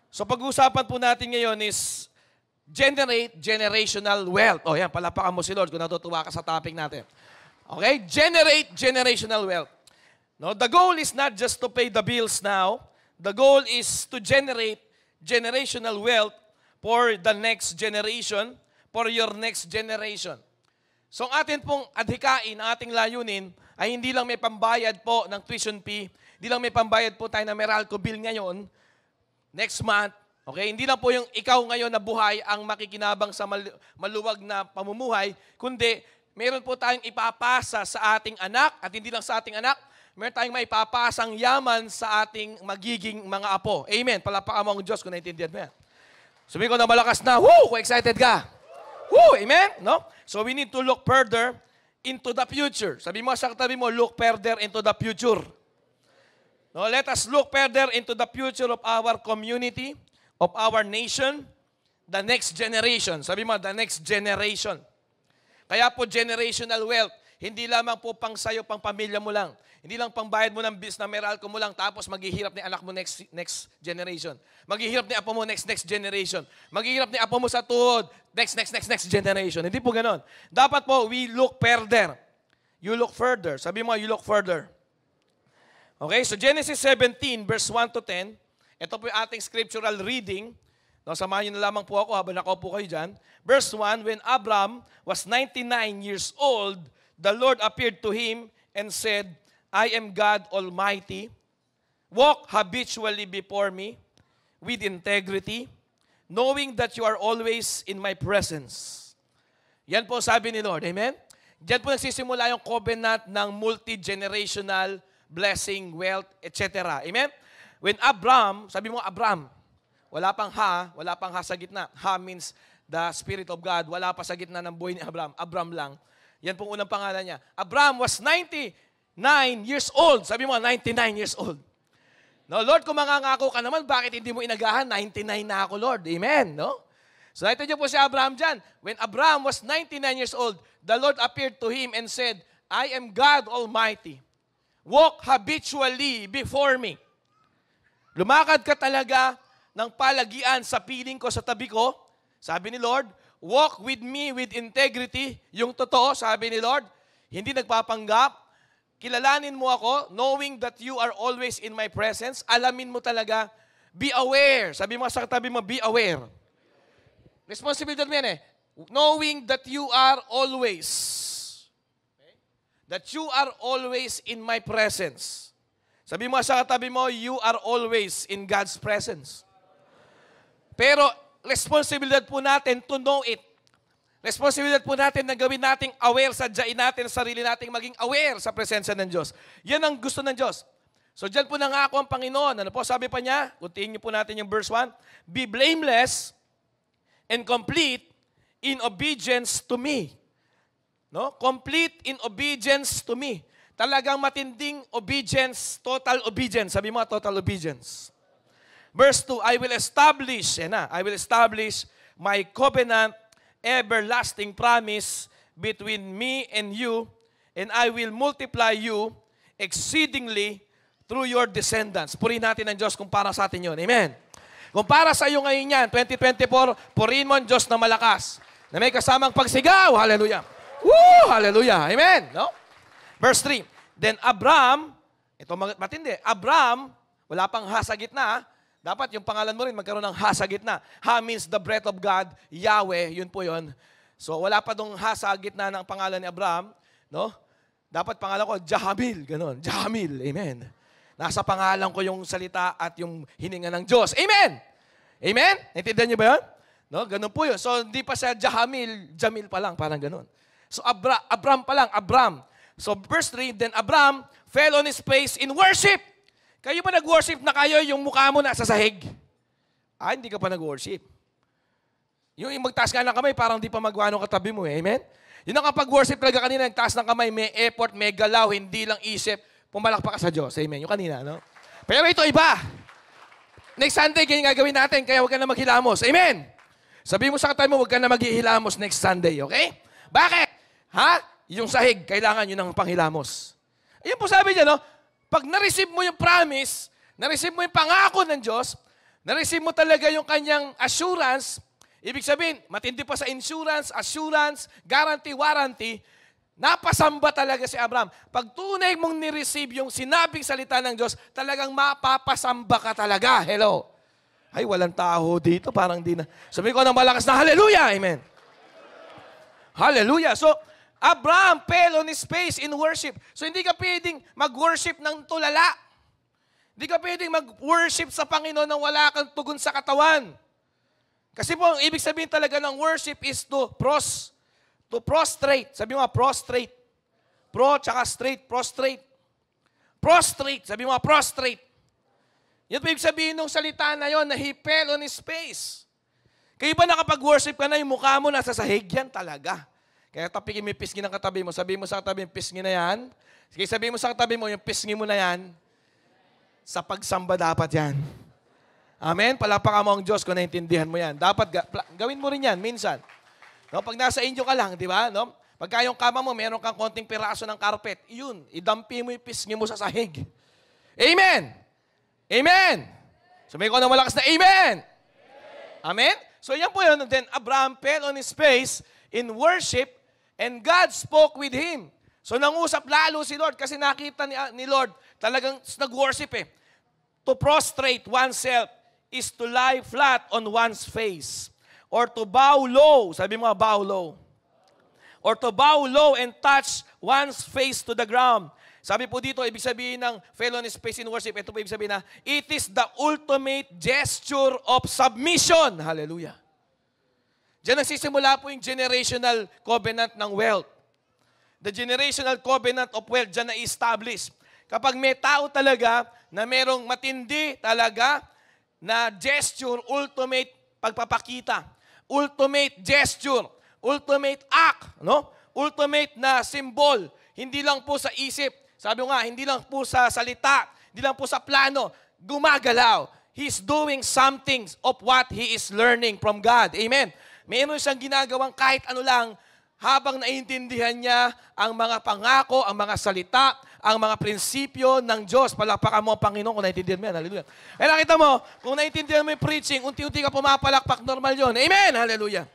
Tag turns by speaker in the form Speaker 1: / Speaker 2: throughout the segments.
Speaker 1: So pag-uusapan po natin ngayon is generate generational wealth. O yan, palapakan mo si Lord kung natutuwa ka sa topic natin. Okay? Generate generational wealth. No, the goal is not just to pay the bills now. The goal is to generate generational wealth for the next generation, for your next generation. So ang atin pong adhikain, ang ating layunin, ay hindi lang may pambayad po ng tuition fee, hindi lang may pambayad po tayo ng Meralco bill ngayon, next month, okay? Hindi lang po yung ikaw ngayon na buhay ang makikinabang sa maluwag na pamumuhay, kundi meron po tayong ipapasa sa ating anak, at hindi lang sa ating anak, meron tayong maipapasang yaman sa ating magiging mga apo. Amen. Palapakan mo ang Diyos kung naintindihan mo yan. Sabi ko na malakas na, woo! Kung excited ka. Woo! Amen? No? So we need to look further into the future. Sabi mo sa katabi mo, look further into the future. No, let us look further into the future of our community, of our nation, the next generation. Sabi mo, the next generation. Kaya po generational wealth, hindi lamang po pang sayo, pang pamilya mo lang. Hindi lang pang bayad mo ng bis na Meralco mo lang, tapos maghihirap ni anak mo next generation. Maghihirap ni apo mo next generation. Maghihirap ni apo mo sa tuhod, next generation. Hindi po ganon. Dapat po, we look further. You look further. Sabi mo, you look further. Okay, so Genesis 17, verse 1 to 10. Ito po yung ating scriptural reading. No, samahan nyo na lamang po ako habang nakaupo kayo dyan. Verse 1, when Abram was 99 years old, the Lord appeared to him and said, I am God Almighty. Walk habitually before me with integrity, knowing that you are always in my presence. Yan po sabi ni Lord. Amen? Diyan po nagsisimula yung covenant ng multi-generational blessing, wealth, etc. Amen? When Abram, sabi mo Abram, wala pang ha sa gitna. Ha means the Spirit of God. Wala pa sa gitna ng buhay ni Abram. Abram lang. Yan pong unang pangalan niya. Abram was 99 years old. Sabi mo, 99 years old. No, Lord, kung mangangako ka naman, bakit hindi mo inagahan? 99 na ako, Lord. Amen, no? So, ito niyo po si Abraham dyan. When Abraham was 99 years old, the Lord appeared to him and said, I am God Almighty. Walk habitually before me. Lumakad ka talaga ng palagian sa piling ko, sa tabi ko. Sabi ni Lord, walk with me with integrity. Yung totoo, sabi ni Lord, hindi nagpapanggap. Kilalanin mo ako, knowing that you are always in my presence. Alamin mo talaga, be aware. Sabi mo sa katabi mo, be aware. Responsibility mo yan eh. Knowing that you are always. Okay? That you are always in my presence. Sabi mo sa katabi mo, you are always in God's presence. Pero, responsibilidad po natin to know it. Responsibilidad po natin na gawin nating aware, sadyain natin sa sarili nating maging aware sa presensya ng Diyos. Yan ang gusto ng Diyos. So dyan po nangako ang Panginoon. Ano po sabi pa niya? Continue po natin yung verse 1. Be blameless and complete in obedience to me. No? Complete in obedience to me. Talagang matinding obedience, total obedience. Sabi mo, total obedience. Verse 2, I will establish my covenant everlasting promise between me and you, and I will multiply you exceedingly through your descendants. Purihin natin ang Diyos kung para sa atin yun. Amen. Kung para sa iyo ngayon yan, 2024, purihin mo ang Diyos na malakas, na may kasamang pagsigaw. Hallelujah. Woo! Hallelujah. Amen. No? Verse 3, then Abram, ito matindi, Abram, wala pang ha sa gitna, dapat yung pangalan mo rin magkaroon ng ha sa gitna. Ha means the breath of God, Yahweh, yun po yun. So wala pa dong ha sa gitna ng pangalan ni Abraham, no? Dapat pangalan ko, Jahamil, ganun. Jahamil, amen. Nasa pangalan ko yung salita at yung hininga ng Diyos. Amen! Amen? Naintindihan niyo ba yun? No? Ganun po yun. So hindi pa siya Jahamil, Jamil pa lang, parang ganun. So Abram pa lang, Abram. So verse 3, then Abram fell on his face in worship. Kayo ba nag-worship na kayo, yung mukha mo nasa sahig? Ah, hindi ka pa nag-worship. Yung magtaas ka ng kamay, parang di pa magwano katabi mo eh. Amen? Yun ang kapag-worship talaga kanina, nagtaas ng kamay, may effort, may galaw, hindi lang isip, pumalakpak ka sa Diyos. Amen? Yung kanina, no? Pero ito iba. Next Sunday, ganyan gagawin natin, kaya huwag ka na maghilamos. Amen? Sabi mo sa katabi mo, huwag ka na maghihilamos next Sunday, okay? Bakit? Ha? Yung sahig, kailangan yun ng panghilamos. Ayun po sabi niya, no? Pag na-receive mo yung promise, na-receive mo yung pangako ng Diyos, Na-receive mo talaga yung kanyang assurance. Ibig sabihin, matindi pa sa insurance, assurance, guarantee, warranty. Napasamba talaga si Abraham. Pag tunay mong ni-receive yung sinabing salita ng Diyos, talagang mapapasamba ka talaga. Hello. Ay, walang tao dito. Parang di na. Sabi ko ng malakas na hallelujah. Amen. Hallelujah. So, Abraham fell on his face in worship. So, hindi ka pwedeng mag-worship ng tulala. Hindi ka pwedeng mag-worship sa Panginoon nang wala kang tugon sa katawan. Kasi po, ang ibig sabihin talaga ng worship is to prostrate. Sabi mo nga, prostrate. Pro, tsaka straight, prostrate. Prostrate. Sabi mo nga, prostrate. Yan po ibig sabihin ng salita na yon na he fell on his face. Kaya ba nakapag-worship ka na, yung mukha mo nasa sahig yan talaga. Kaya tapikin mo yung pisngi ng katabi mo. Sabihin mo sa katabi, yung pisngi na yan. Sige, sabihin mo sa katabi mo, yung pisngi mo na yan. Sa pagsamba dapat yan. Amen? Palapakan mo ang Diyos kung naintindihan mo yan. Dapat gawin mo rin yan, minsan. No, pag nasa inyo ka lang, di ba? No? Pagka yung kama mo, meron kang konting piraso ng carpet, yun, idampi mo yung pisngi mo sa sahig. Amen! Amen! Sabihin ko na malakas na Amen! Amen? So yan po yun. Then Abraham fell on his face in worship and God spoke with him. So nangusap lalo si Lord kasi nakita ni Lord talagang nag-worship eh. To prostrate oneself is to lie flat on one's face. Or to bow low. Sabi mo, bow low. Or to bow low and touch one's face to the ground. Sabi po dito, ibig sabihin ng fell on his face in worship, ito po ibig sabihin na, it is the ultimate gesture of submission. Hallelujah. Diyan nagsisimula po yung generational covenant ng wealth. The generational covenant of wealth, diyan na-establish. Kapag may tao talaga na merong matindi talaga na gesture, ultimate pagpapakita, ultimate gesture, ultimate act, no? Ultimate na symbol, hindi lang po sa isip. Sabi ko nga, hindi lang po sa salita, hindi lang po sa plano, gumagalaw. He's doing something of what he is learning from God. Amen. Meron siyang ginagawang kahit ano lang habang naiintindihan niya ang mga pangako, ang mga salita, ang mga prinsipyo ng Diyos. Palakpakan mo ang Panginoon kung naiintindihan mo yan. Hallelujah. Eh nakita mo, kung naiintindihan mo yung preaching, unti-unti ka pumapalakpak, normal yun. Amen. Hallelujah.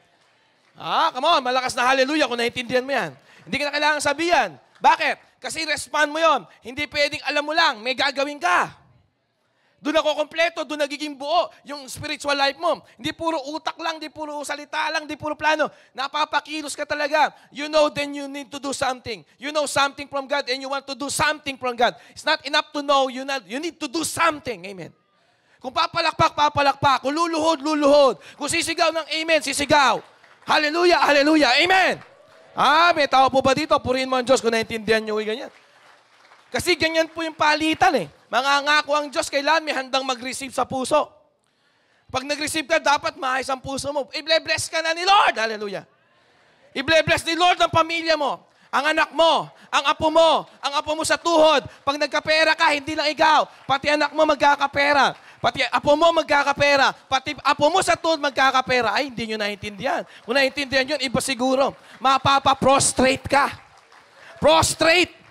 Speaker 1: Come on, malakas na hallelujah kung naiintindihan mo yan. Hindi ka na kailangan sabihan. Bakit? Kasi respond mo yon. Hindi pwedeng alam mo lang, may gagawin ka. Doon ako kompleto, doon nagiging buo yung spiritual life mo. Hindi puro utak lang, hindi puro salita lang, hindi puro plano. Napapakilos ka talaga. You know, then you need to do something. You know something from God and you want to do something from God. It's not enough to know, you need to do something. Amen. Kung papalakpak, papalakpak. Kung luluhod, luluhod. Kung sisigaw ng amen, sisigaw. Hallelujah, hallelujah, amen. May tao po ba dito? Purihin mo ang Diyos kung naintindihan nyo yung ganyan. Kasi ganyan po yung palitan eh. Mangangako ang Diyos, kailan may handang mag-receive sa puso. Pag nag-receive ka, dapat maayos ang puso mo. I-bless ka na ni Lord. Hallelujah. I-bless ni Lord ang pamilya mo, ang anak mo, ang apo mo sa tuhod. Pag nagkapera ka, hindi lang ikaw. Pati anak mo magkakapera. Pati apo mo magkakapera. Pati apo mo sa tuhod magkakapera. Ay, hindi nyo naiintindihan. Kung naiintindihan yun, iba siguro. Mapapa-prostrate ka. Prostrate.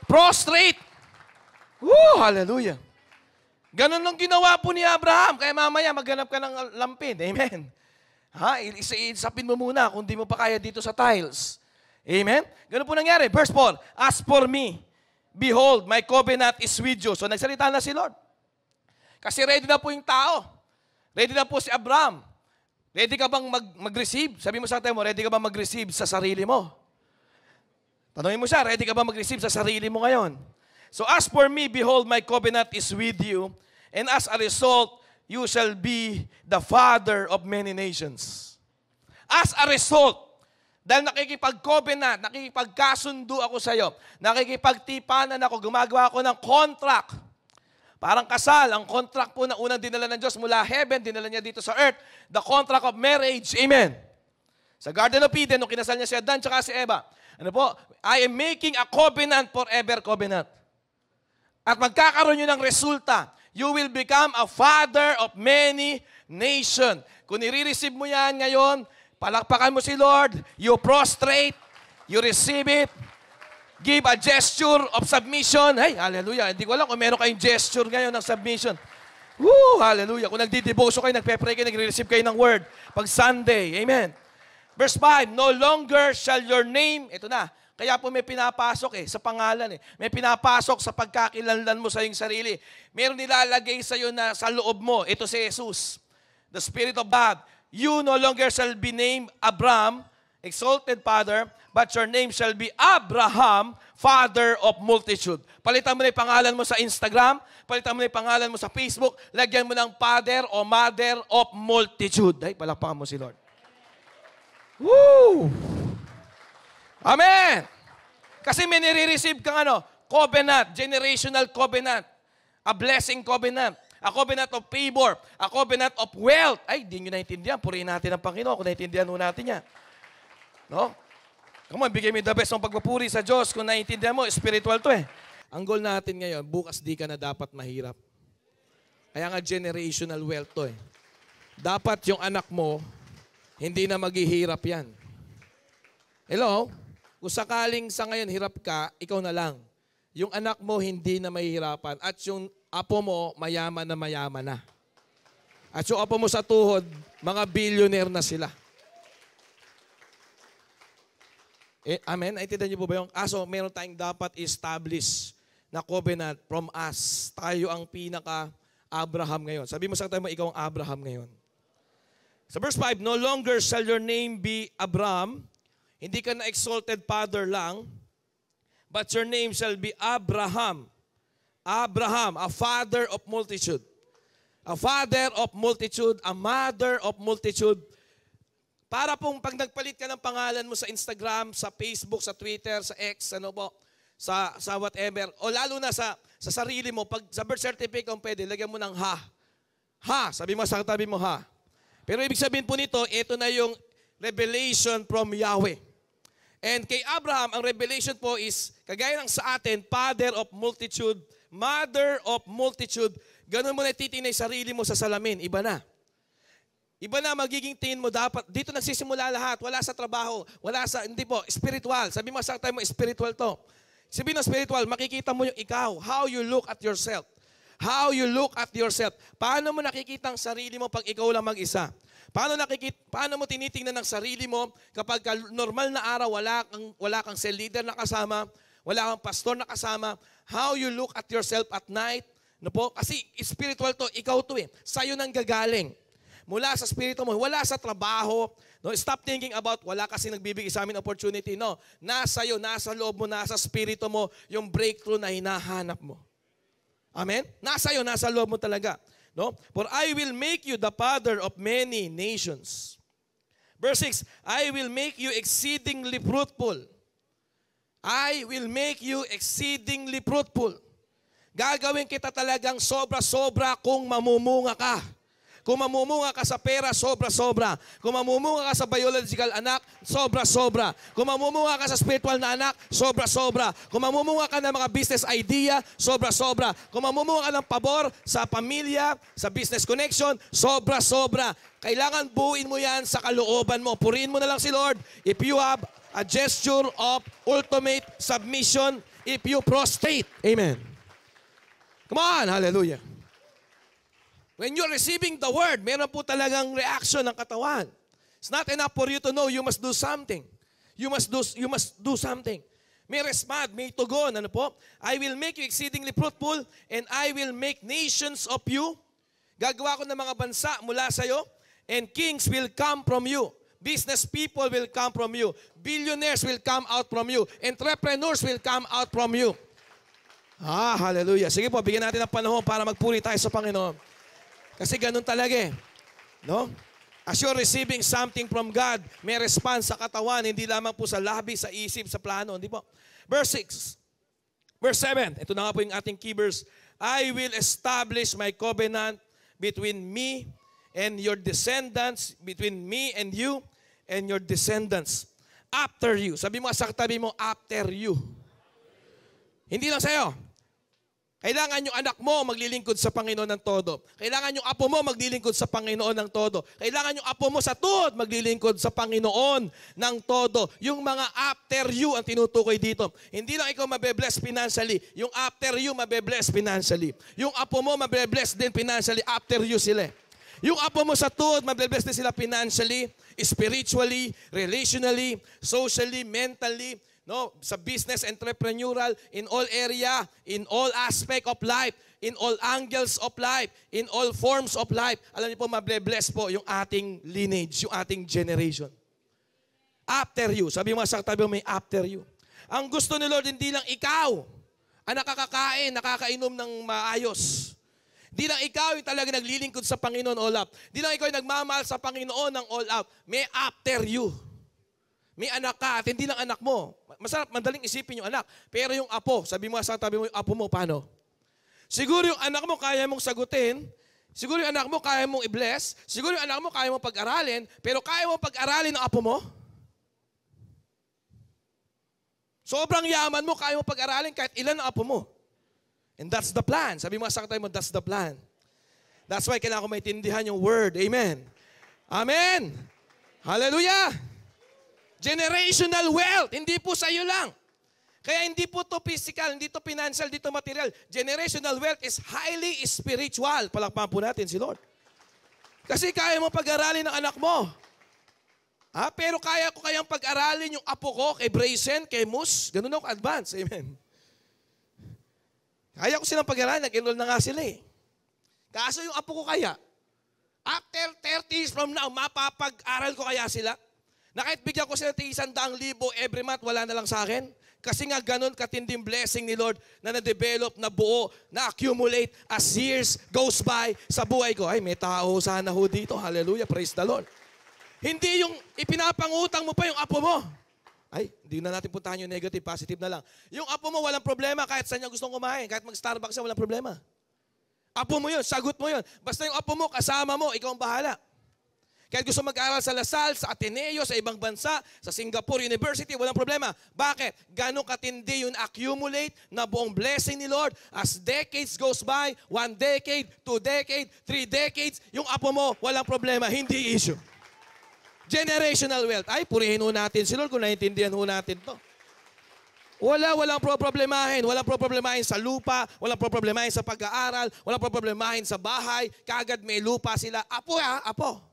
Speaker 1: Prostrate. Woo, hallelujah. Ganun lang ginawa po ni Abraham. Kaya mamaya maghanap ka ng lampin. Amen. Isapin mo muna kung di mo pa kaya dito sa tiles. Amen? Ganun po nangyari. Verse 4, as for me, behold, my covenant is with you. So nagsalita na si Lord. Kasi ready na po yung tao. Ready na po si Abraham. Ready ka bang mag-receive? Sabi mo sa tayo mo, ready ka bang mag-receive sa sarili mo? Tanungin mo siya, ready ka bang mag-receive sa sarili mo ngayon? So as for me, behold, my covenant is with you, and as a result, you shall be the father of many nations. As a result, dahil nakikipag-covenant, nakikipagkasundo ako sa iyo, nakikipagtipanan ako, gumagawa ako ng contract. Parang kasal, ang contract po na unang dinala ng Diyos mula heaven, dinala niya dito sa earth, the contract of marriage. Amen. Sa Garden of Eden, nung kinasal niya si Adan at si Eva, ano po? I am making a covenant forever covenant. At magkakaroon yun ng resulta. You will become a father of many nations. Kung nire-receive mo yan ngayon, palakpakan mo si Lord, you prostrate, you receive it, give a gesture of submission. Hey, hallelujah. Hindi ko alam kung meron kayong gesture ngayon ng submission. Woo! Hallelujah. Kung nagdi-devotion kayo, nagpe-pray kayo, nagre-receive kayo ng word. Pag Sunday. Amen. Verse 5, no longer shall your name, ito na, kaya po may pinapasok sa pangalan May pinapasok sa pagkakilanlan mo sa iyong sarili. Meron nilalagay sa iyo na sa loob mo. Ito si Jesus. The Spirit of God. You no longer shall be named Abram, exalted father, but your name shall be Abraham, father of multitude. Palitan mo na yung pangalan mo sa Instagram, palitan mo na yung pangalan mo sa Facebook, lagyan mo ng father o mother of multitude. Ay, palakpakan mo si Lord. Woo! Amen! Kasi may nire-receive kang covenant, generational covenant, a blessing covenant, a covenant of favor, a covenant of wealth. Ay, di nyo naintindihan. Purihin natin ang Panginoon kung naintindihan mo natin yan. No? Come on, bigay mo the best ng pagpapuri sa Diyos. Kung naintindihan mo, spiritual to Ang goal natin ngayon, bukas di ka na dapat mahirap. Kaya nga generational wealth to Dapat yung anak mo, hindi na maghihirap yan. Hello? Kung sakaling sa ngayon hirap ka, ikaw na lang. Yung anak mo hindi na mahihirapan at yung apo mo mayaman na. At yung apo mo sa tuhod, mga billionaire na sila. Amen? Naintindihan niyo po ba yung aso? Meron tayong dapat establish na covenant from us. Tayo ang pinaka-Abraham ngayon. Sabi mo sa tayo mo, ikaw ang Abraham ngayon. Sa verse 5, no longer shall your name be Abram. Hindi ka na exalted father lang, but your name shall be Abraham. Abraham, a father of multitude. A father of multitude, a mother of multitude. Para pong pag nagpalit ka ng pangalan mo sa Instagram, sa Facebook, sa Twitter, sa X, sa whatever, o lalo na sa sarili mo, pag sa birth certificate kung pwede, lagyan mo ng ha. Ha, sabi mo sa tabi mo ha. Pero ibig sabihin po nito, ito na yung revelation from Yahweh. And kay Abraham, ang revelation po is, kagaya ng sa atin, father of multitude, mother of multitude, ganun mo na titingnan yung sarili mo sa salamin, iba na. Iba na magiging tingin mo dapat. Dito nagsisimula lahat, wala sa trabaho, hindi po, spiritual. Sabi mo sa tayo mo, spiritual to. Sabihin ng spiritual, makikita mo yung ikaw, how you look at yourself. How you look at yourself. Paano mo nakikita ang sarili mo pag ikaw lang mag-isa? Paano mo tinitingnan ng sarili mo kapag normal na araw, wala kang cell leader na kasama, wala kang pastor na kasama? How you look at yourself at night? Kasi spiritual to, ikaw to Sa'yo nang gagaling. Mula sa spirito mo, wala sa trabaho. Stop thinking about, wala kasi nagbibigay sa amin opportunity. No, nasa iyo, nasa loob mo, nasa spirito mo, yung breakthrough na hinahanap mo. Amen? Nasa iyo, nasa loob mo talaga. No? For I will make you the father of many nations. Verse 6, I will make you exceedingly fruitful. I will make you exceedingly fruitful. Gagawin kita talagang sobra-sobra kung mamumunga ka. Kung mamumunga ka sa pera, sobra-sobra. Kung mamumunga ka sa biological anak, sobra-sobra. Kung mamumunga ka sa spiritual na anak, sobra-sobra. Kung mamumunga ka ng mga business idea, sobra-sobra. Kung mamumunga ka ng pabor sa pamilya, sa business connection, sobra-sobra. Kailangan buuin mo yan sa kalooban mo. Purihin mo na lang si Lord. If you have a gesture of ultimate submission, if you prostrate. Amen. Come on, hallelujah. When you're receiving the word, meron po talagang reaction ng katawan. It's not enough for you to know, you must do something. You must do something. May respond, may tugon. I will make you exceedingly fruitful and I will make nations of you. Gagawa ko ng mga bansa mula sa iyo and kings will come from you. Business people will come from you. Billionaires will come out from you. Entrepreneurs will come out from you. Hallelujah. Sige po, bigyan natin ng panahon para magpuri tayo sa Panginoon. Kasi ganun talaga no? As you're receiving something from God, may response sa katawan, hindi lamang po sa labi, sa isip, sa plano. Hindi po. Verse 6. Verse 7. Ito na nga po yung ating key verse. I will establish my covenant between me and your descendants, between me and you and your descendants. After you. Sabi mo sa katabi mo, after you. Hindi lang sa'yo. Kailangan yung anak mo maglilingkod sa Panginoon ng todo. Kailangan yung apo mo maglilingkod sa Panginoon ng todo. Kailangan yung apo mo sa tuhod maglilingkod sa Panginoon ng todo. Yung mga after you ang tinutukoy dito. Hindi lang ikaw mabe-bless financially. Yung after you mabe-bless financially. Yung apo mo mabe-bless din financially. After you sila. Yung apo mo sa tuhod mabe-bless din sila financially, spiritually, relationally, socially, mentally, no, sa business, entrepreneurial, in all area, in all aspect of life, in all angles of life, in all forms of life. Alam niyo po, mable-bless po yung ating lineage, yung ating generation. After you. Sabi mo sa tabi mo, may after you. Ang gusto ni Lord, hindi lang ikaw ang nakakakain, nakakainom ng maayos. Hindi lang ikaw yung talaga naglilingkod sa Panginoon all out. Hindi lang ikaw yung nagmamahal sa Panginoon ng all out. May after you. May anak ka at hindi lang anak mo. Masarap, madaling isipin yung anak. Pero yung apo, sabi mo sa tabi mo yung apo mo, paano? Siguro yung anak mo kaya mong sagutin. Siguro yung anak mo kaya mong i-bless. Siguro yung anak mo kaya mong pag-aralin. Pero kaya mong pag-aralin ng apo mo? Sobrang yaman mo, kaya mong pag-aralin kahit ilan ang apo mo. And that's the plan. Sabi mo sa tabi mo, that's the plan. That's why kailangan ko maintindihan yung word. Amen. Amen. Hallelujah. Generational wealth, hindi po sa iyo lang. Kaya hindi po to physical, hindi to financial, hindi to material. Generational wealth is highly spiritual. Palakpakan po natin si Lord. Kasi kaya mo pag-aralin ng anak mo. Pero kaya ko kayang pag-aralin yung apo ko, kay Braysen, kay Mus. Ganun ako advance. Amen. Kaya ko silang pag-aralin, nag-enroll na nga sila eh. Kaso yung apo ko kaya, after 30 years from now, mapapag-aral ko kaya sila? Na kahit bigyan ko sila 100,000 every month, wala na lang sa akin. Kasi nga ganun katinding blessing ni Lord na na-develop, na buo, na-accumulate as years goes by sa buhay ko. Ay, may tao sana ho dito. Hallelujah, praise the Lord. Hindi yung ipinapangutang mo pa yung apo mo. Ay, hindi na natin puntahan yung negative, positive na lang. Yung apo mo walang problema kahit saan niya gustong kumain. Kahit mag-Starbucks siya, walang problema. Apo mo yun, sagot mo yun. Basta yung apo mo, kasama mo, ikaw ang bahala. Kahit gusto mag-aral sa Lasal, sa Ateneo, sa ibang bansa, sa Singapore University, walang problema. Bakit? Ganong katindi yung accumulate na buong blessing ni Lord as decades goes by, 1 decade, 2 decade, 3 decades, yung apo mo, walang problema, hindi issue. Generational wealth. Ay, purihin ho natin si Lord kung naiintindihan ho natin to. Walang problemahin. Walang problemahin sa lupa, walang problemahin sa pag-aaral, walang problemahin sa bahay, kaagad may lupa sila. Apo apo.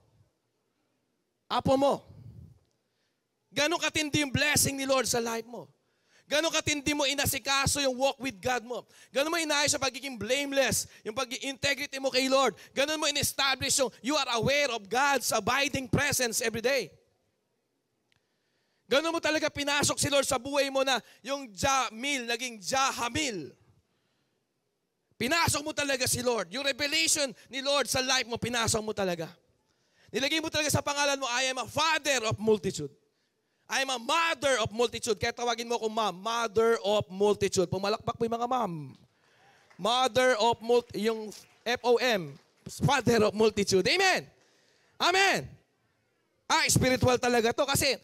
Speaker 1: Apo mo. Ganon katindi yung blessing ni Lord sa life mo. Ganon katindi mo inasikaso yung walk with God mo. Ganon mo inaayos sa pagiging blameless, yung pag-integrity mo kay Lord. Ganon mo in-establish yung you are aware of God's abiding presence every day. Ganon mo talaga pinasok si Lord sa buhay mo na yung Jamil naging Jahamil. Pinasok mo talaga si Lord. Yung revelation ni Lord sa life mo, pinasok mo talaga. Nilagay mo talaga sa pangalan mo, I am a father of multitude. I am a mother of multitude. Kaya tawagin mo akong ma'am, mother of multitude. Pumalakpak po yung mga ma'am. Mother of multitude, yung FOM, father of multitude. Amen. Amen. Spiritual talaga to kasi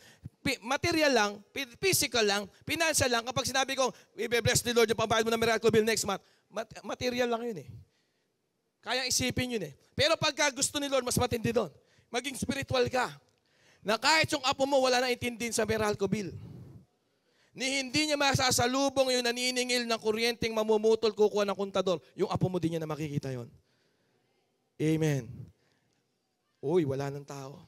Speaker 1: material lang, physical lang, financial lang. Kapag sinabi kong, i-bless the Lord yung pambayad mo ng miracle bill next month, material lang yun eh. Kaya isipin yun eh. Pero pagka gusto ni Lord, mas matindi doon. Maging spiritual ka. Na kahit yung apo mo wala na intindihin sa miracle bill. Ni hindi niya masasalubong yung naniningil ng kuryenteng mamumutol, kukuha ng kontador. Yung apo mo din niya na makikita yon. Amen. Uy, wala ng tao.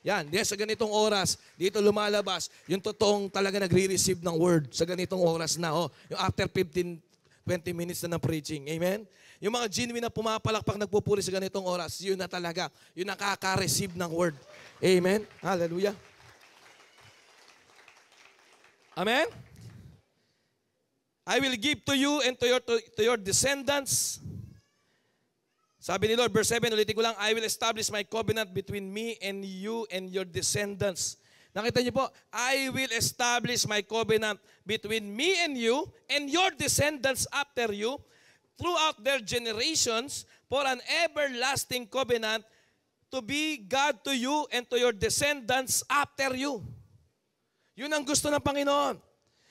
Speaker 1: Yan, sa ganitong oras, dito lumalabas, yung totoong talaga nagre-receive ng word sa ganitong oras na. Yung after 15, 20 minutes na ng preaching. Amen? Yung mga genuine na pumapalakpak, nagpupuri sa ganitong oras, yun na talaga. Yung nakaka-receive ng word. Amen? Hallelujah. Amen? I will give to you and to your descendants. Sabi ni Lord, verse 7, ulitin ko lang, I will establish my covenant between me and you and your descendants. Nakita niyo po, I will establish my covenant between me and you and your descendants after you throughout their generations for an everlasting covenant to be God to you and to your descendants after you. Yun ang gusto ng Panginoon.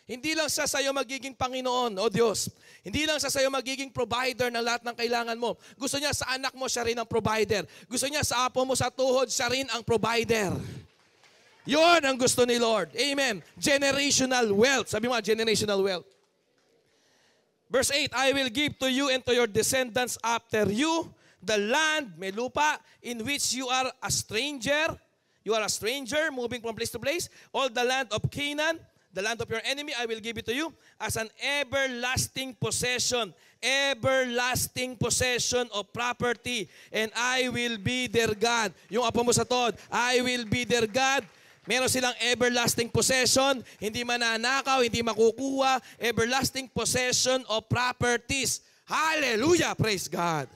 Speaker 1: Hindi lang siya sa'yo magiging Panginoon, o Diyos. Hindi lang siya sa'yo magiging provider ng lahat ng kailangan mo. Gusto niya sa anak mo, siya rin ang provider. Gusto niya sa apo mo, sa tuhod, siya rin ang provider. Yun ang gusto ni Lord. Amen. Generational wealth. Sabi mo, generational wealth. Verse 8, I will give to you and to your descendants after you the land, may lupa, in which you are a stranger. You are a stranger, moving from place to place. All the land of Canaan, the land of your enemy, I will give it to you as an everlasting possession. Everlasting possession of property. And I will be their God. Yung apo mo sa tod, I will be their God. Meron silang everlasting possession, hindi mananakaw, hindi makukuha, everlasting possession of properties. Hallelujah! Praise God!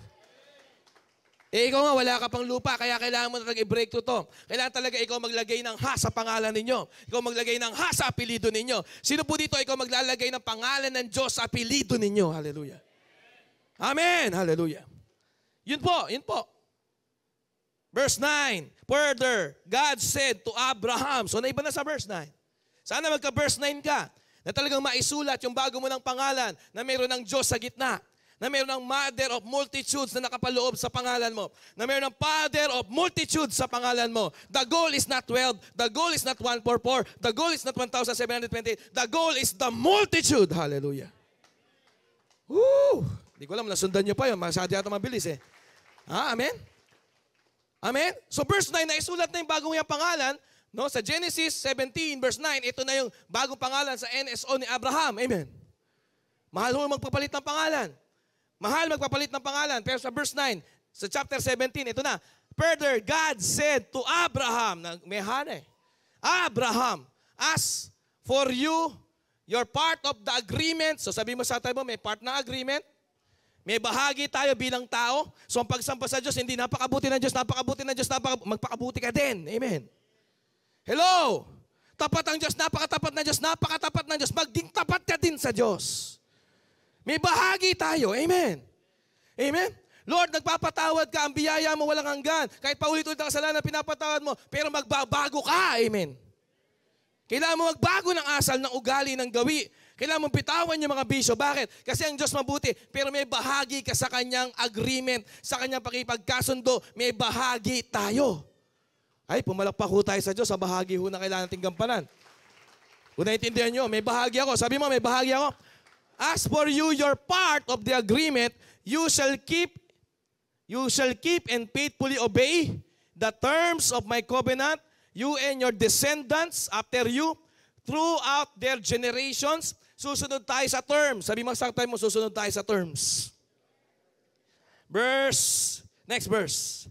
Speaker 1: Ikaw nga, wala ka pang lupa, kaya kailangan mo talaga i-break to. Kailangan talaga ikaw maglagay ng ha sa pangalan ninyo. Ikaw maglagay ng ha sa apelido ninyo. Sino po dito ikaw maglalagay ng pangalan ng Diyos sa apelido ninyo? Hallelujah! Amen! Hallelujah! Yun po, yun po. Verse 9, further, God said to Abraham, so naiba na sa verse 9. Sana magka-verse 9 ka, na talagang maisulat yung bago mo ng pangalan, na mayroon ng Diyos sa gitna, na mayroon ng mother of multitudes na nakapaloob sa pangalan mo, na mayroon ng father of multitudes sa pangalan mo. The goal is not 12, the goal is not 144, the goal is not 1,720, the goal is the multitude. Hallelujah. Woo! Hindi ko alam, nasundan nyo pa yun, masyado yata mabilis eh. Ha? Amen? Amen? So verse 9, naisulat na yung bagong yung pangalan, no? Sa Genesis 17, verse 9, ito na yung bagong pangalan sa NSO ni Abraham. Amen? Mahal mo magpapalit ng pangalan. Mahal magpapalit ng pangalan. Pero sa verse 9, sa chapter 17, ito na. Further, God said to Abraham, may hana eh, Abraham, as for you, you're part of the agreement. So sabi mo sa tayo mo, may part ng agreement. May bahagi tayo bilang tao. So ang pagsampa sa Diyos, hindi napakabuti ng Diyos, napakabuti ng Diyos, magpakabuti ka din. Amen. Hello! Tapat ang Diyos, napakatapat ng Diyos, napakatapat ng Diyos. Maging tapat ka din sa Diyos. May bahagi tayo. Amen. Amen. Lord, nagpapatawad ka, ang biyaya mo walang hanggan. Kahit paulit-ulit ang kasalanan, pinapatawad mo, pero magbabago ka. Amen. Kailangan mo magbago ng asal, ng ugali, ng gawi. Kailangan mong bitawan yung mga bisyo. Bakit? Kasi ang Diyos mabuti, pero may bahagi ka sa kanyang agreement, sa kanyang pakipagkasundo, may bahagi tayo. Ay, pumalakpak ho tayo sa Diyos, sa bahagi ho na kailangan nating gampanan. Kung naiintindihan nyo, may bahagi ako. Sabi mo, may bahagi ako. As for you, your part of the agreement, you shall keep and faithfully obey the terms of my covenant, you and your descendants after you, throughout their generations. Susunod tayo sa terms. Sabi mo sa tayo mo, susunod tayo sa terms. Next verse.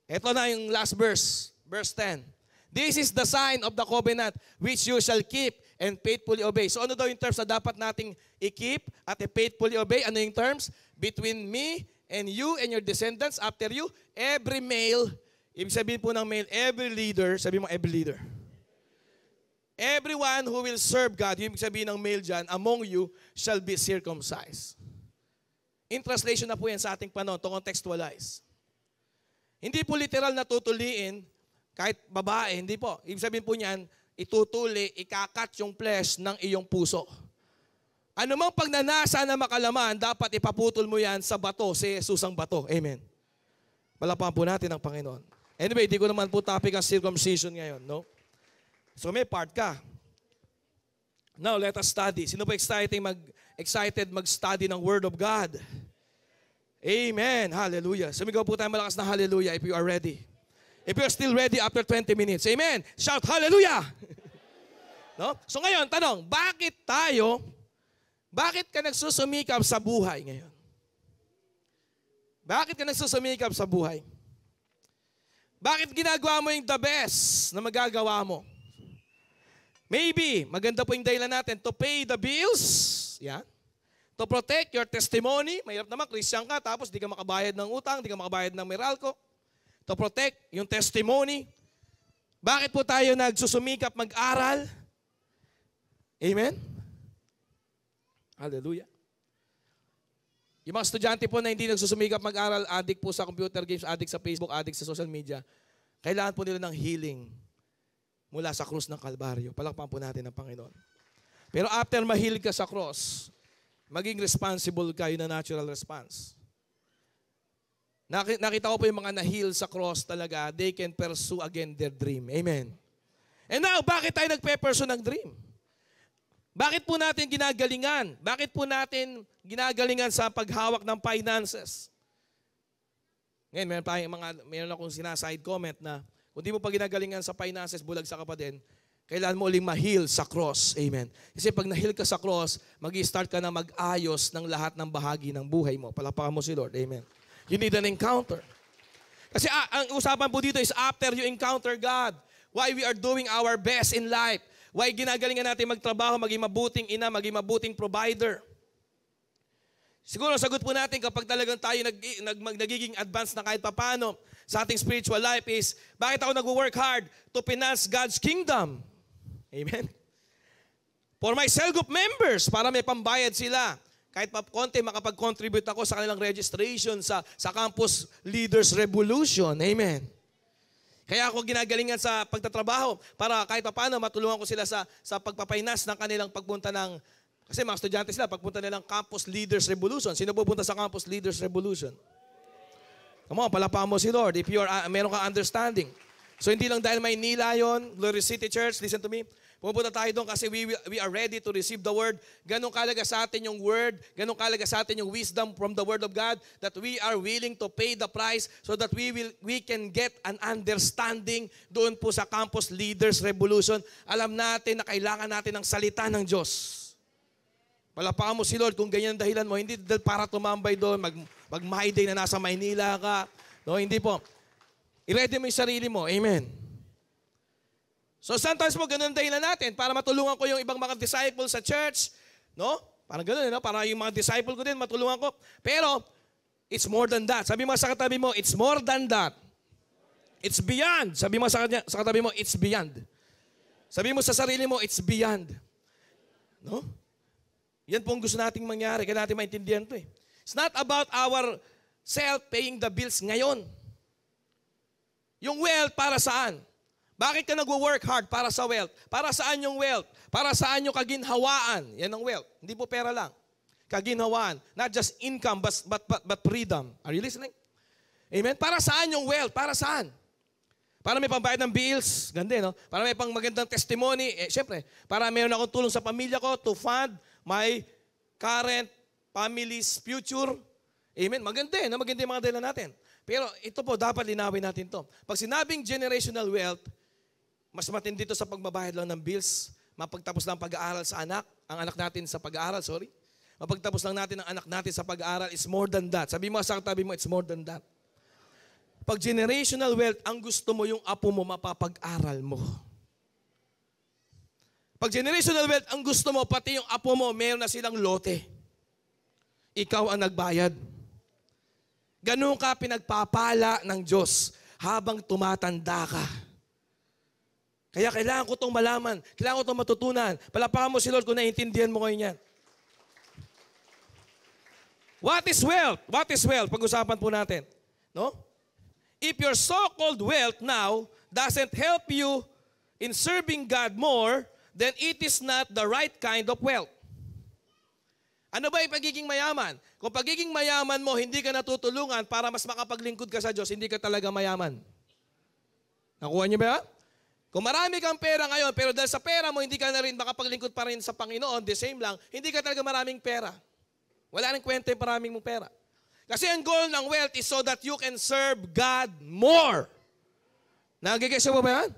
Speaker 1: Ito na yung last verse. Verse 10. This is the sign of the covenant which you shall keep and faithfully obey. So ano daw yung terms na dapat nating i-keep at i-faithfully obey? Ano yung terms? Between me and you and your descendants after you, every male, ibig sabihin po ng male, every leader, sabi mo every leader. Everyone who will serve God, yung ibig sabihin ng male dyan, among you shall be circumcised. In translation na po yan sa ating panahon, to contextualize. Hindi po literal na tutuliin, kahit babae, hindi po. Ibig sabihin po niyan, itutuli, ikakat yung flesh ng iyong puso. Ano mang pagnanasa na makalaman, dapat ipaputol mo yan sa bato, si Jesus ang bato. Amen. Palapakan po natin ang Panginoon. Anyway, di ko naman po topic ang circumcision ngayon, no? So may part ka. Now, let us study. Sino po excited mag-study ng Word of God? Amen. Hallelujah. Sumigaw po tayo malakas na hallelujah if you are ready. If you are still ready after 20 minutes. Amen. Shout hallelujah. No? So ngayon, tanong, bakit ka nagsusumikap sa buhay ngayon? Bakit ka nagsusumikap sa buhay? Bakit ginagawa mo yung the best na magagawa mo? Maybe, maganda po yung dahilan natin, to pay the bills, yan. To protect your testimony, mahirap naman, Christian ka, tapos di ka makabayad ng utang, di ka makabayad ng Meralco. To protect yung testimony. Bakit po tayo nagsusumikap mag-aral? Amen? Hallelujah. Yung mga estudyante po na hindi nagsusumikap mag-aral, addict po sa computer games, addict sa Facebook, addict sa social media, kailangan po nila ng healing mula sa krus ng Kalbaryo. Palakpakan po natin ang Panginoon. Pero after ma-heal ka sa cross, maging responsible ka, yun na natural response. Nakita ko po yung mga na-heal sa cross talaga, they can pursue again their dream. Amen. And now, bakit tayo nagpe-pursue ng dream? Bakit po natin ginagalingan? Bakit po natin ginagalingan sa paghawak ng finances? Ngayon, meron akong sinaside comment na kung di mo pa ginagalingan sa finances, bulagsak ka pa din, kailangan mo uling ma-heal sa cross. Amen. Kasi pag na-heal ka sa cross, mag-i-start ka na mag-ayos ng lahat ng bahagi ng buhay mo. Palapakan mo si Lord. Amen. You need an encounter. Kasi ang usapan po dito is after you encounter God, why we are doing our best in life. Why ginagalingan natin magtrabaho, maging mabuting ina, maging mabuting provider. Siguro sagot po natin kapag talagang tayo nagiging advanced na kahit papano sa ating spiritual life is, bakit ako nag-work hard to finance God's kingdom? Amen? For my cell group members, para may pambayad sila. Kahit pa konti, makapag-contribute ako sa kanilang registration sa Campus Leaders Revolution. Amen? Kaya ako ginagalingan sa pagtatrabaho para kahit pa paano matulungan ko sila sa pagpapainas ng kanilang pagpunta ng, kasi mga estudyante sila, pagpunta nilang Campus Leaders Revolution. Sino pupunta sa Campus Leaders Revolution? Come on, palapakan mo si Lord if meron kang understanding. So hindi lang dahil Maynila yon, Glory City Church, listen to me. Pupunta tayo doon kasi we are ready to receive the Word. Ganun kalaga sa atin yung Word, ganun kalaga sa atin yung wisdom from the Word of God that we are willing to pay the price so that we can get an understanding doon po sa Campus Leaders Revolution. Alam natin na kailangan natin ng salita ng Diyos. Palapakan mo si Lord kung ganyan ang dahilan mo, hindi para tumambay doon, mag-my day na nasa Maynila ka. No, hindi po. I-ready mo yung sarili mo. Amen. So sometimes po, ganun ang dahilan natin para matulungan ko yung ibang mga disciples sa church. No? Parang ganun, no? Para yung mga disciple ko din, matulungan ko. Pero, it's more than that. Sabi mo sa katabi mo, it's more than that. It's beyond. Sabi mo sa katabi mo, it's beyond. Sabi mo sa sarili mo, it's beyond. No? Yan po ang gusto nating mangyari. Kaya natin maintindihan ito eh. It's not about our self paying the bills ngayon. Yung wealth para saan? Bakit ka nagwo-work hard para sa wealth? Para saan yung wealth? Para saan yung kaginhawaan? Yan ang wealth. Hindi po pera lang. Kaginhawaan. Not just income, but freedom. Are you listening? Amen? Para saan yung wealth? Para saan? Para may pambayad ng bills. Ganda, no? Para may pang magandang testimony. Siyempre, para mayroon akong tulong sa pamilya ko to fund my current family's future. Amen? Maganda, no? Maganda yung mga dala natin. Pero ito po, dapat linawin natin to. Pag sinabing generational wealth, mas matindi dito sa pagbabayad lang ng bills, mapagtapos lang pag-aaral sa anak, ang anak natin sa pag-aaral, mapagtapos lang natin ang anak natin sa pag-aaral is more than that. Sabi mo sa katabi mo, it's more than that. Pag generational wealth, ang gusto mo yung apo mo, mapapag-aral mo. Pag generational wealth, ang gusto mo, pati yung apo mo, meron na silang lote. Ikaw ang nagbayad. Ganun ka pinagpapala ng Diyos habang tumatanda ka. Kaya kailangan ko itong malaman. Kailangan ko itong matutunan. Palapakan mo si Lord kung naiintindihan mo ngayon yan. What is wealth? What is wealth? Pag-usapan po natin. No? If your so-called wealth now doesn't help you in serving God more, then it is not the right kind of wealth. Ano ba yung pagiging mayaman? Kung pagiging mayaman mo, hindi ka natutulungan para mas makapaglingkod ka sa Diyos, hindi ka talaga mayaman. Nakuha niyo ba? Kung marami kang pera ngayon, pero dahil sa pera mo, hindi ka na rin makapaglingkod pa rin sa Panginoon, the same lang, hindi ka talaga maraming pera. Wala rin kwenta yung maraming mong pera. Kasi ang goal ng wealth is so that you can serve God more. Nagigisa mo ba yan?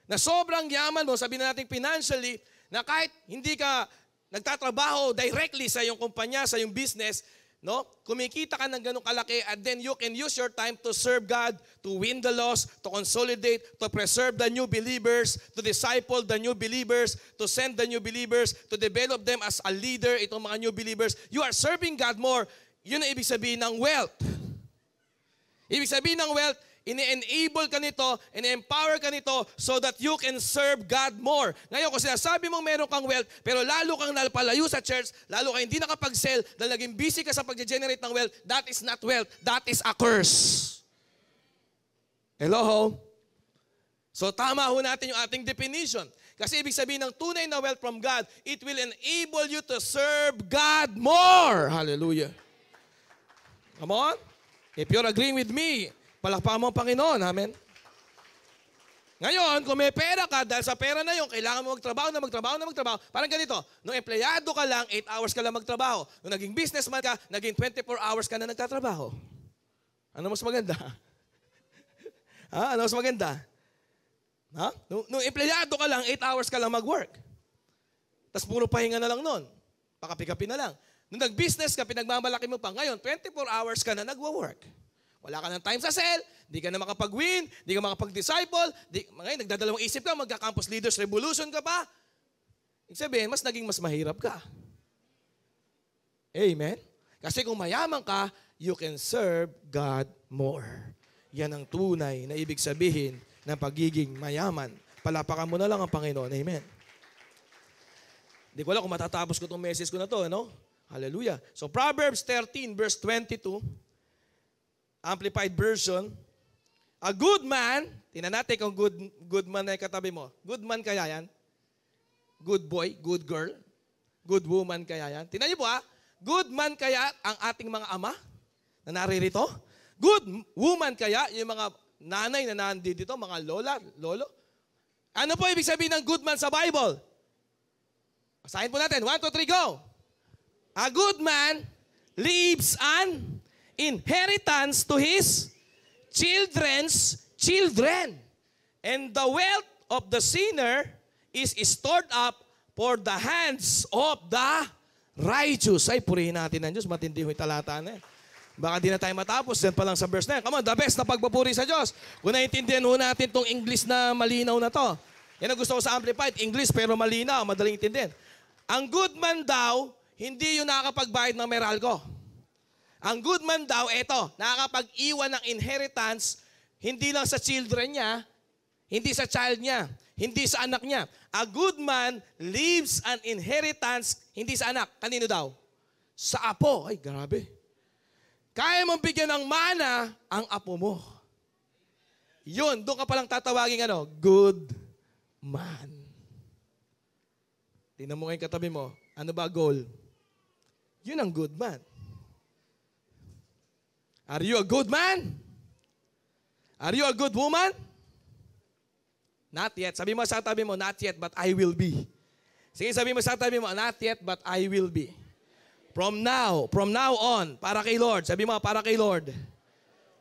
Speaker 1: Na sobrang yaman mo, sabihin natin financially, na kahit hindi ka nagtatrabaho directly sa iyong kumpanya, sa iyong business, no? Kumikita ka ng ganong kalaki and then you can use your time to serve God, to win the lost, to consolidate, to preserve the new believers, to disciple the new believers, to send the new believers, to develop them as a leader, itong mga new believers. You are serving God more. Yun ang ibig sabihin ng wealth. Ibig sabihin ng wealth, ini-enable ka nito, ini-empower ka nito so that you can serve God more. Ngayon, kung sinasabi mong meron kang wealth, pero lalo kang napalayo sa church, lalo kang hindi nakapag-sell, dahil naging busy ka sa pag-generate ng wealth, that is not wealth, that is a curse. Hello? So tama ho natin yung ating definition. Kasi ibig sabihin ng tunay na wealth from God, it will enable you to serve God more. Hallelujah. Come on. If you're agreeing with me, palakpakan mo ang Panginoon. Amen. Ngayon, kung may pera ka, dahil sa pera na yun, kailangan mo magtrabaho. Parang ganito, nung empleyado ka lang, 8 hours ka lang magtrabaho. Nung naging businessman ka, naging 24 hours ka na nagtatrabaho. Ano mas maganda? Ano mas maganda? Nung empleyado ka lang, 8 hours ka lang mag-work. Tapos puro pahinga na lang nun. Pakapi-kapi na lang. Nung nag-business ka, pinagmamalaki mo pa. Ngayon, 24 hours ka na nagwa-work. Wala ka ng time sa cell, di ka na makapag-win, di ka makapag-disciple, ngayon nagdadalawang isip ka, magka-campus leaders revolution ka pa. Ibig sabihin, naging mas mahirap ka. Amen? Kasi kung mayaman ka, you can serve God more. Yan ang tunay na ibig sabihin ng pagiging mayaman. Palapakan mo na lang ang Panginoon. Amen? Hindi ko alam kung matatapos ko itong message ko na to, no? Hallelujah. So Proverbs 13 verse 22, Amplified Version, a good man, tingnan natin kung good man na katabi mo. Good man kaya yan? Good boy, good girl, good woman kaya yan? Tingnan niyo po good man kaya ang ating mga ama na naririto? Good woman kaya yung mga nanay na nandito, mga lola, lolo? Ano po ibig sabihin ng good man sa Bible? Basahin po natin. 1, 2, 3, go! A good man leaves an inheritance to his children's children. And the wealth of the sinner is stored up for the hands of the righteous. Ay, purihin natin ang Diyos. Matindi yung talata na yan. Baka di na tayo matapos. Yan pa lang sa verse na yan. Come on, the best na pagpapuri sa Diyos. Kung naiintindihan ho natin itong English na malinaw na to. Yan ang gusto ko sa Amplified. English pero malinaw, madaling intindihan. Ang good man daw, hindi yung nakakapagbayad ng Meralco. Ang good man daw, eto, nakakapag-iwan ng inheritance, hindi lang sa children niya, hindi sa child niya, hindi sa anak niya. A good man leaves an inheritance, hindi sa anak. Kanino daw? Sa apo. Ay, grabe. Kaya mong bigyan ng mana ang apo mo. Yun, doon ka palang tatawagin good man. Tingnan mo ngayon katabi mo, ano ba goal? Yun ang good man. Are you a good man? Are you a good woman? Not yet. Sabi mo sa tabi mo, not yet, but I will be. Sige, sabi mo sa tabi mo, not yet, but I will be. From now on, para kay Lord. Sabi mo, para kay Lord.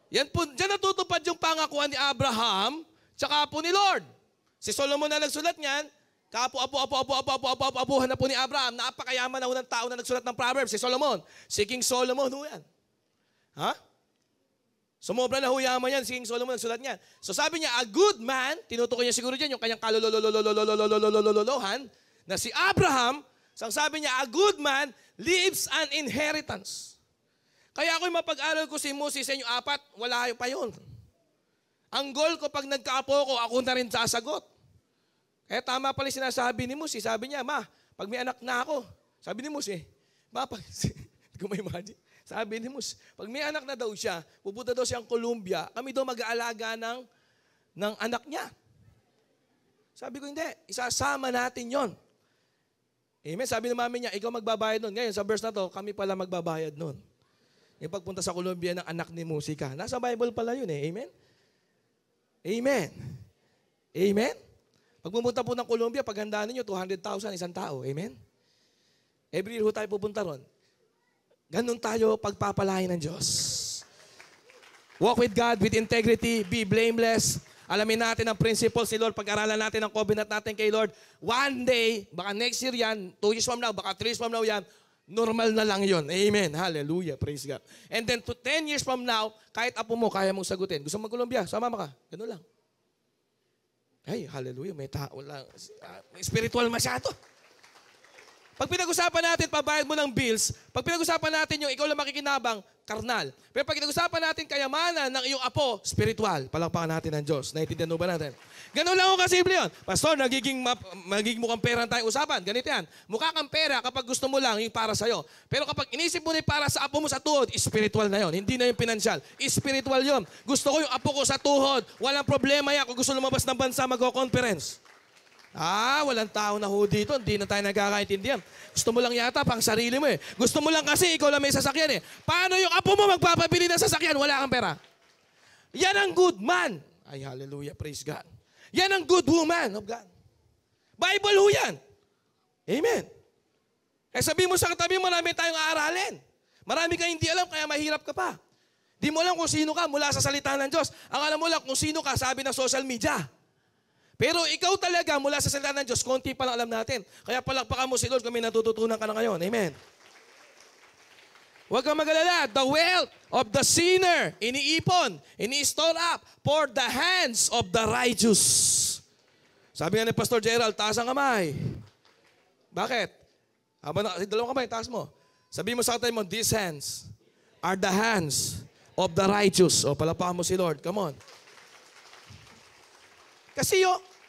Speaker 1: Yan po, dyan natutupad yung pangakuan ni Abraham, tsaka po ni Lord. Si Solomon na nagsulat niyan, apuhan na po ni Abraham, napakayaman na ho ng tao na nagsulat ng Proverbs, si Solomon. Si King Solomon ho yan. Sumobra na huyaman yan, si King Solomon nagsulat niyan. So sabi niya, a good man, tinutukoy niya siguro dyan yung kanyang kalolololololololololololohan, na si Abraham, sabi niya, a good man leaves an inheritance. Kaya ako'y mapag-aral ko si Moses sa inyo 4, wala pa yun. Ang goal ko pag nagkaapo ko, ako na rin sasagot. Kaya tama pala sinasabi ni Moses. Sabi niya, ma, pag may anak na ako, sabi ni Moses, ma, hindi ko ma-imagine. Sabi ni Moses, pag may anak na daw siya, pupunta daw siyang Colombia, kami daw mag-aalaga ng anak niya. Sabi ko, hindi, isasama natin yon. Amen. Sabi ng mami niya, ikaw magbabayad nun. Ngayon, sa verse na to, kami pala magbabayad nun. Yung pagpunta sa Colombia ng anak ni Musika. Nasa Bible pala yun eh. Amen? Amen. Amen? Pag pumunta po ng Colombia, paghandaan ninyo, 200,000 isang tao. Amen? Every year ho tayo pupunta ron. Ganun tayo pagpapalain ng Diyos. Walk with God with integrity, be blameless. Alamin natin ang principles ni Lord, pag-aralan natin ang covenant natin kay Lord. One day, baka next year yan, 2 years from now, baka 3 years from now yan, normal na lang yon. Amen. Hallelujah. Praise God. And then to 10 years from now, kahit apo mo, kaya mong sagutin. Gusto mo mag-Colombia? Sama ka. Ganun lang. Ay, hallelujah. May tao lang. Spiritual masyado. Pag pinag-usapan natin, pabayad mo ng bills, pag pinag-usapan natin yung ikaw lang makikinabang, karnal. Pero pag pinag-usapan natin kayamanan ng iyong apo, spiritual. Palakpakan natin ng Diyos. Naiintindihan mo ba natin? Ganun lang ako kasimple yun. Pastor, magiging mukhang pera tayong usapan. Ganito yan. Mukha kang pera kapag gusto mo lang yung para sa'yo. Pero kapag inisip mo na yung para sa apo mo sa tuhod, spiritual na yun. Hindi na yung pinansyal. Spiritual yun. Gusto ko yung apo ko sa tuhod. Walang problema yan. Kung gusto lumabas ng bansa, mag-conference. Walang tao na ho dito. Hindi na tayo nagkakaintindihan. Gusto mo lang yata pang sarili mo eh. Gusto mo lang kasi ikaw lang may sasakyan eh. Paano yung apo mo magpapabili ng sasakyan? Wala kang pera. Yan ang good man. Ay, hallelujah. Praise God. Yan ang good woman of God. Bible ho yan. Amen. Eh sabihin mo sa katabi, marami tayong aaralin. Marami kang hindi alam, kaya mahirap ka pa. Di mo alam kung sino ka mula sa salita ng Diyos. Ang alam mo lang kung sino ka, sabi ng social media. Pero ikaw talaga mula sa salita ng Diyos, konti pa lang alam natin. Kaya palakpakan mo si Lord kung may natututunan ka na ngayon. Amen. Huwag kang mag-alala. The wealth of the sinner, iniipon, ini-store up for the hands of the righteous. Sabi nga ni Pastor Gerald, taas ang kamay. Bakit? Dalawang kamay, taas mo. Sabi mo sa katay mo, these hands are the hands of the righteous. O, palakpakan mo si Lord. Come on. Kasi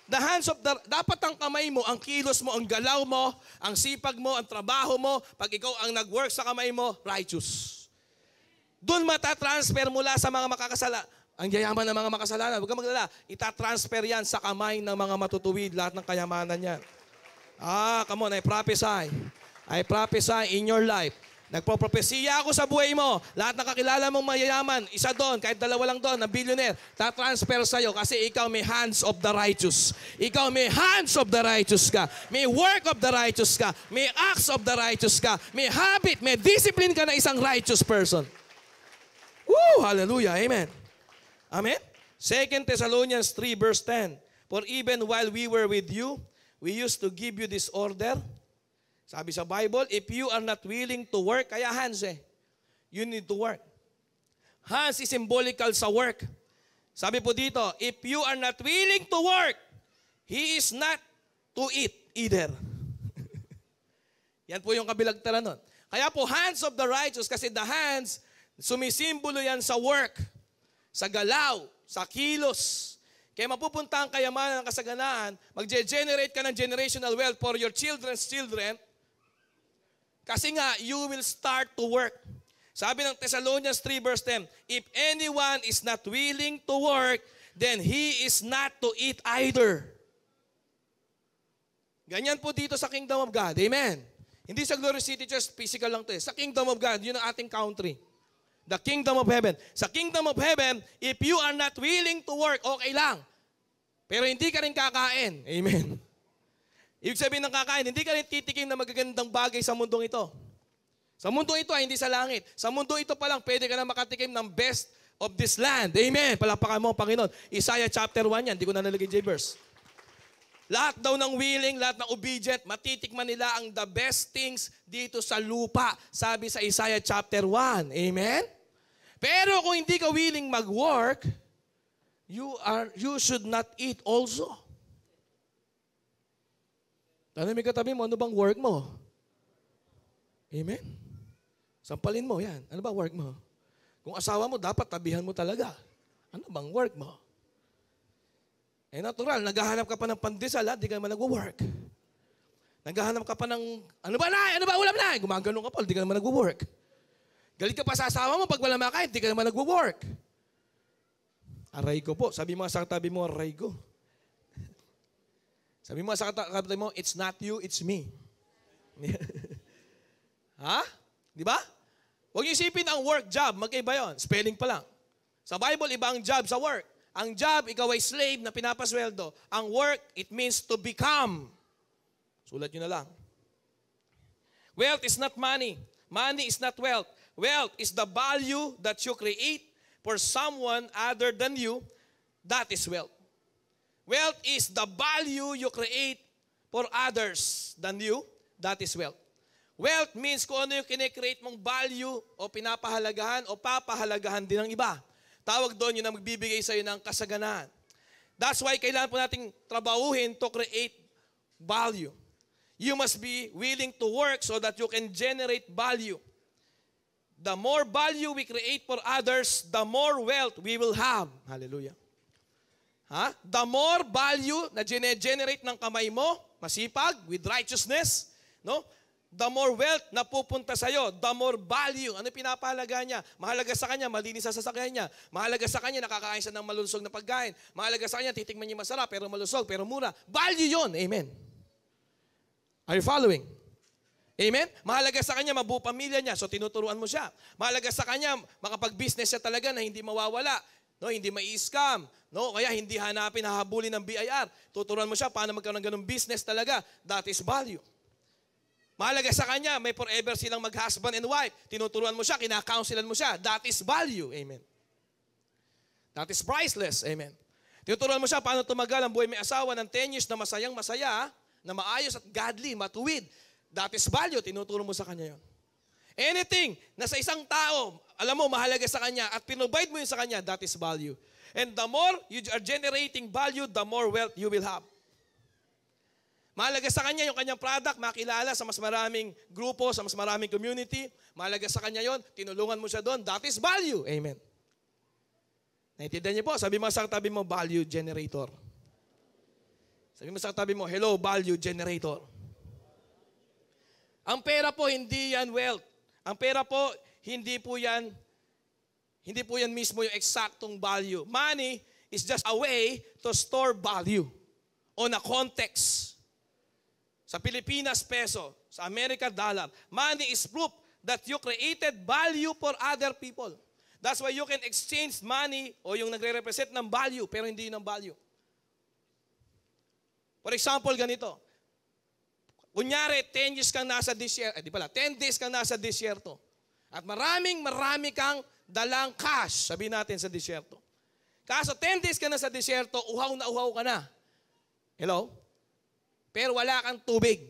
Speaker 1: the hands of the, dapat ang kamay mo, ang kilos mo, ang galaw mo, ang sipag mo, ang trabaho mo, pag ikaw ang nag-work sa kamay mo, righteous. Doon matatransfer mula sa mga makakasala. Ang yayaman ng mga makasalanan, huwag kang maglala, itatransfer yan sa kamay ng mga matutuwid, lahat ng kayamanan yan. Come on, I prophesy. I prophesy in your life. Nagpropropesiya ako sa buhay mo. Lahat ng kakilala mong mayayaman, isa doon, kahit dalawa lang doon, na billionaire, tatransfer sa'yo kasi ikaw may hands of the righteous. Ikaw may hands of the righteous ka. May work of the righteous ka. May acts of the righteous ka. May habit, may discipline ka na isang righteous person. Woo! Hallelujah. Amen. Amen? 2 Thessalonians 3 verse 10. For even while we were with you, we used to give you this order. Sabi sa Bible, if you are not willing to work, kaya hands you need to work. Hands is symbolical sa work. Sabi po dito, if you are not willing to work, he is not to eat either. Yan po yung kabilagtaran nun. Kaya po, hands of the righteous, kasi the hands, sumisimbolo yan sa work, sa galaw, sa kilos. Kaya mapupunta ang kayamanan ng kasaganaan, magge-generate ka ng generational wealth for your children's children. Kasi nga, you will start to work. Sabi ng Thessalonians 3 verse 10, if anyone is not willing to work, then he is not to eat either. Ganyan po dito sa Kingdom of God. Amen. Hindi sa Glory City Church, physical lang to eh. Sa Kingdom of God, yun ang ating country. The Kingdom of Heaven. Sa Kingdom of Heaven, if you are not willing to work, okay lang. Pero hindi ka rin kakain. Amen. Ibig sabihin ng kakain, hindi ka rin titikim na magagandang bagay sa mundong ito. Sa mundong ito ay hindi sa langit. Sa mundong ito pa lang, pwede ka na makatikim ng best of this land. Amen. Palakpakan mo, Panginoon. Isaiah chapter 1 yan. Hindi ko na nalagay J-verse. Lahat daw ng willing, lahat ng obedient, matitikman nila ang the best things dito sa lupa. Sabi sa Isaiah chapter 1. Amen? Pero kung hindi ka willing mag-work, you should not eat also. Ano may katabi mo? Ano bang work mo? Amen? Sampalin mo, yan. Ano bang work mo? Kung asawa mo, dapat tabihan mo talaga. Ano bang work mo? Eh natural, naghahanap ka pa ng pandesal, di ka naman nag-work. Naghahanap ka pa ng, ano ba na? Ano ba ulam na? Gumagano ka pa, di ka naman nag-work. Galit ka pa sa asawa mo, pag wala makain, di ka naman nag-work. Aray ko po. Sabi mo sa katabi mo, aray ko. Sabi mo sa katabi mo, it's not you, it's me. Ha? Di ba? Huwag niyo isipin ang work, job. Magkaiba yun. Spelling pa lang. Sa Bible, iba ang job sa work. Ang job, ikaw ay slave na pinapasweldo. Ang work, it means to become. Sulat nyo na lang. Wealth is not money. Money is not wealth. Wealth is the value that you create for someone other than you. That is wealth. Wealth is the value you create for others than you. That is wealth. Wealth means kung ano yung kine-create mong value o pinapahalagahan o papahalagahan din ng iba. Tawag doon yun na magbibigay sa iyo ng kasaganaan. That's why kailangan po nating trabahuhin to create value. You must be willing to work so that you can generate value. The more value we create for others, the more wealth we will have. Hallelujah. The more value na generate ng kamay mo, masipag, with righteousness, no? The more wealth na pupunta sa'yo, the more value. Ano pinapahalaga niya? Mahalaga sa kanya, malinis sa sasakyan niya. Mahalaga sa kanya, nakakain siya ng malusog na pagkain. Mahalaga sa kanya, titikman niya masarap, pero malusog, pero mura. Value yon. Amen. Are you following? Amen? Mahalaga sa kanya, mabuo pamilya niya, so tinuturuan mo siya. Mahalaga sa kanya, makapag-business siya talaga na hindi mawawala, no? Hindi mai-scam, no? Kaya hindi hanapin, hahabulin ng BIR. Tuturuan mo siya paano magkaroon ng ganung business talaga. That is value. Mahalaga sa kanya, may forever silang mag-husband and wife. Tinuturuan mo siya, kina-counselan mo siya. That is value. Amen. That is priceless. Amen. Tinuturuan mo siya paano tumagal ang buhay may asawa ng 10 years na masayang masaya, na maayos at godly, matuwid. That is value. Tinuturo mo sa kanya yon. Anything na sa isang tao, alam mo, mahalaga sa kanya at pinrovide mo yun sa kanya, that is value. And the more you are generating value, the more wealth you will have. Mahalaga sa kanya yung kanyang product, makilala sa mas maraming grupo, sa mas maraming community. Mahalaga sa kanya yon, tinulungan mo siya doon. That is value. Amen. Naintindihan niyo po? Sabi mo sa katabi mo, value generator. Sabi mo sa katabi mo, hello, value generator. Ang pera po, hindi yan wealth. Ang pera po, hindi po yan mismo yung eksaktong value. Money is just a way to store value on a context. Sa Pilipinas, peso. Sa America, dollar. Money is proof that you created value for other people. That's why you can exchange money o yung nagre-represent ng value, pero hindi yun ang value. For example, ganito. Kunyari, 10 years kang nasa disyerto, 10 days kang nasa disyerto. At marami kang dalang cash, sabihin natin sa disyerto. Kaso 10 days ka na sa disyerto, uhaw ka na. Hello? Pero wala kang tubig.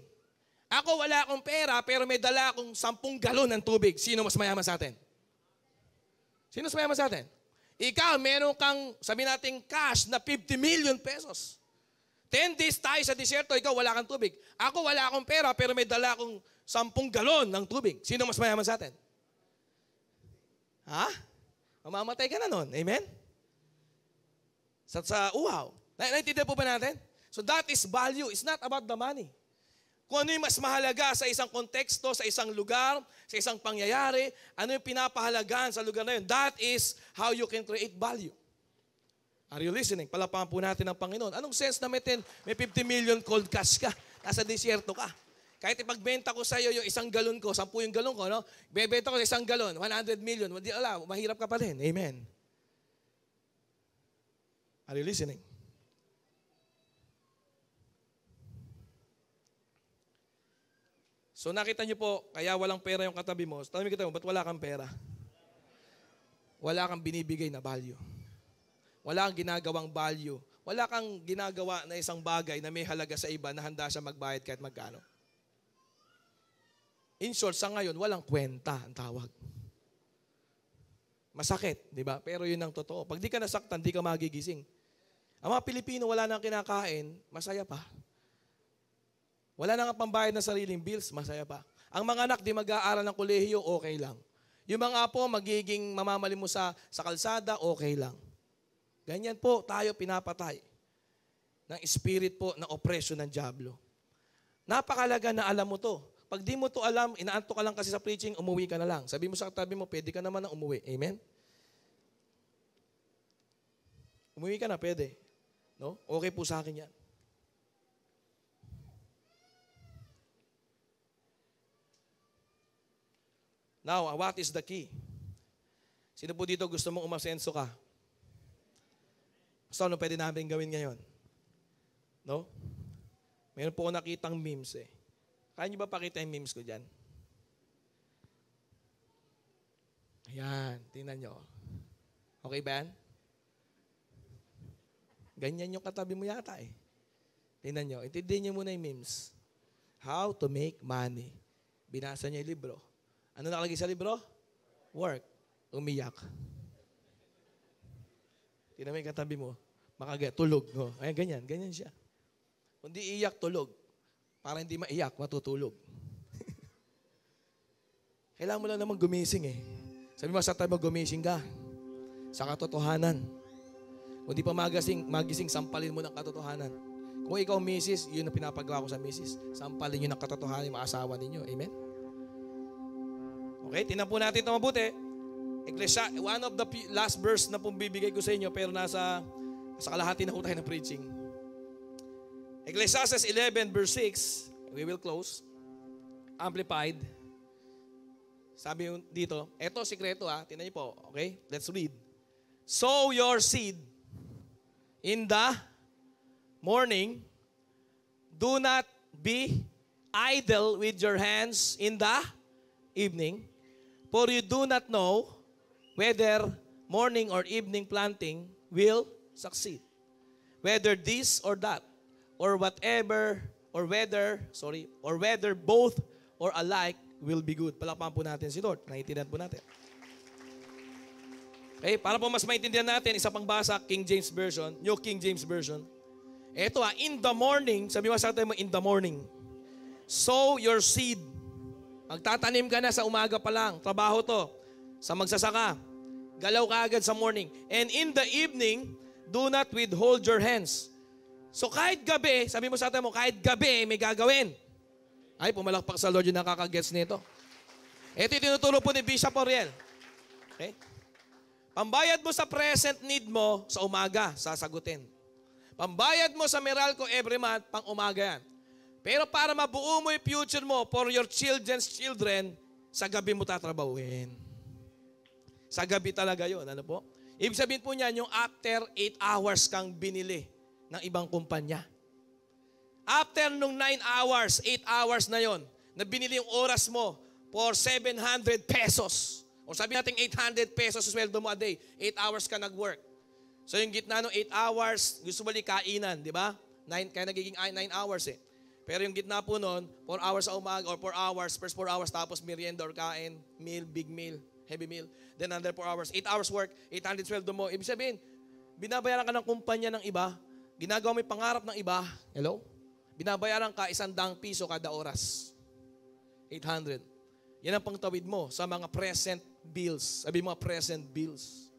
Speaker 1: Ako wala akong pera, pero may dala akong 10 galon ng tubig. Sino mas mayaman sa atin? Sino mas mayaman sa atin? Ikaw, meron kang, sabihin natin, cash na 50 million pesos. 10 days tayo sa disyerto, ikaw wala kang tubig. Ako wala akong pera, pero may dala akong 10 galon ng tubig. Sino mas mayaman sa atin? Mamamatay ka na nun. Amen? Sa uhaw. Naintindihan po ba natin? So that is value. It's not about the money. Kung ano yung mas mahalaga sa isang konteksto, sa isang lugar, sa isang pangyayari, ano yung pinapahalagaan sa lugar na yun, that is how you can create value. Are you listening? Palapakan po natin ang Panginoon. Anong sense na may 50 million cold cash ka? Nasa disyerto ka. Kahit ipagbenta ko sa iyo yung 1 galon ko, 10 yung galon ko, no? Bebenta ko sa 1 galon, 100 million. Hindi alam, mahirap ka pa rin. Amen. Are you listening? So nakita niyo po, kaya walang pera yung katabi mo. So, tanongin kita mo, ba't wala kang pera? Wala kang binibigay na value. Wala kang ginagawang value. Wala kang ginagawa na isang bagay na may halaga sa iba na handa siya magbayad kahit magkano. In short, sa ngayon, walang kwenta ang tawag. Masakit, di ba? Pero yun ang totoo. Pag di ka nasaktan, di ka magigising. Ang mga Pilipino, wala nang kinakain, masaya pa. Wala nang pambayad ng sariling bills, masaya pa. Ang mga anak, di mag-aaral ng kolehiyo, okay lang. Yung mga apo, magiging mamamali mo sa kalsada, okay lang. Ganyan po tayo pinapatay ng spirit po ng oppression ng diablo. Napakalaga na alam mo to. Pag di mo to alam, inaanto ka lang kasi sa preaching, umuwi ka na lang. Sabi mo sa katabi mo, pwede ka naman na umuwi. Amen? Umuwi ka na, pwede. No? Okay po sa akin yan. Now, what is the key? Sino po dito gusto mong umasenso ka? So, ano pwede namin gawin ngayon? No? Meron po ako nakitang memes eh. Kaya niyo ba pakita yung memes ko dyan? Ayan, tingnan nyo. Okay ba yan? Ganyan yung katabi mo yata eh. Tingnan nyo, intindihin nyo muna yung memes. How to make money. Binasa niya yung libro. Ano nakalagay sa libro? Work. Umiyak. Tingnan mo yung katabi mo. Tulog. No? Ayan, ganyan siya. Kundi iyak, tulog. Para hindi maiyak, matutulog. Kailangan mo lang naman gumising eh. Sabi mo, sa time mo gumising ka. Sa katotohanan. Kung di pa magising, sampalin mo ng katotohanan. Kung ikaw misis, yun ang pinapagawa ko sa misis. Sampalin nyo ng katotohanan yung mga asawa ninyo. Amen? Okay, tinan po natin ito mabuti. One of the last verse na pong bibigay ko sa inyo, pero nasa kalahati na po tayo ng preaching. Ecclesiastes 11 verse 6, we will close. Amplified. Sabi dito, eto sikreto tingnan niyo po, okay? Let's read. Sow your seed in the morning. Do not be idle with your hands in the evening, for you do not know whether morning or evening planting will succeed. Whether this or that, or whatever, or whether both or alike will be good. Palakpakan po natin si Lord. Naiintindihan po natin. Okay, para po mas maintindihan natin, isa pang basa, King James Version, New King James Version. Ito in the morning, sabi mo sa atin mo, in the morning, sow your seed. Magtatanim ka na sa umaga pa lang. Trabaho to. Sa magsasaka. Galaw ka agad sa morning. And in the evening, do not withhold your hands. So kahit gabi, sabi mo sa atin mo, kahit gabi may gagawin. Ay, pumalakpak sa Lord yung nakakagets nito. Ito yung tinuturo po ni Bishop Oriel. Okay? Pambayad mo sa present need mo sa umaga, sasagutin. Pambayad mo sa Meralco every month, pang umaga yan. Pero para mabuo mo yung future mo for your children's children, sa gabi mo tatrabahuin. Sa gabi talaga yun. Ano po? Ibig sabihin po niyan, yung after 8 hours kang binili ng ibang kumpanya. After nung 9 hours, 8 hours na yon, na binili yung oras mo for 700 pesos. O sabi natin 800 pesos sa sweldo mo a day. 8 hours ka nag-work. So yung gitna ng 8 hours, gusto mo kainan, di ba? Kaya nagiging 9 hours eh. Pero yung gitna po nun, 4 hours sa umaga or 4 hours, first 4 hours tapos merienda or kain, meal, big meal, heavy meal. Then another 4 hours, 8 hours work, 800 sweldo mo. Ibig sabihin, binabayaran ka ng kumpanya ng iba, ginagawa mo yung pangarap ng iba. Hello? Binabayaran ka 100 piso kada oras. 800. Yan ang pangtawid mo sa mga present bills. Sabi mga present bills.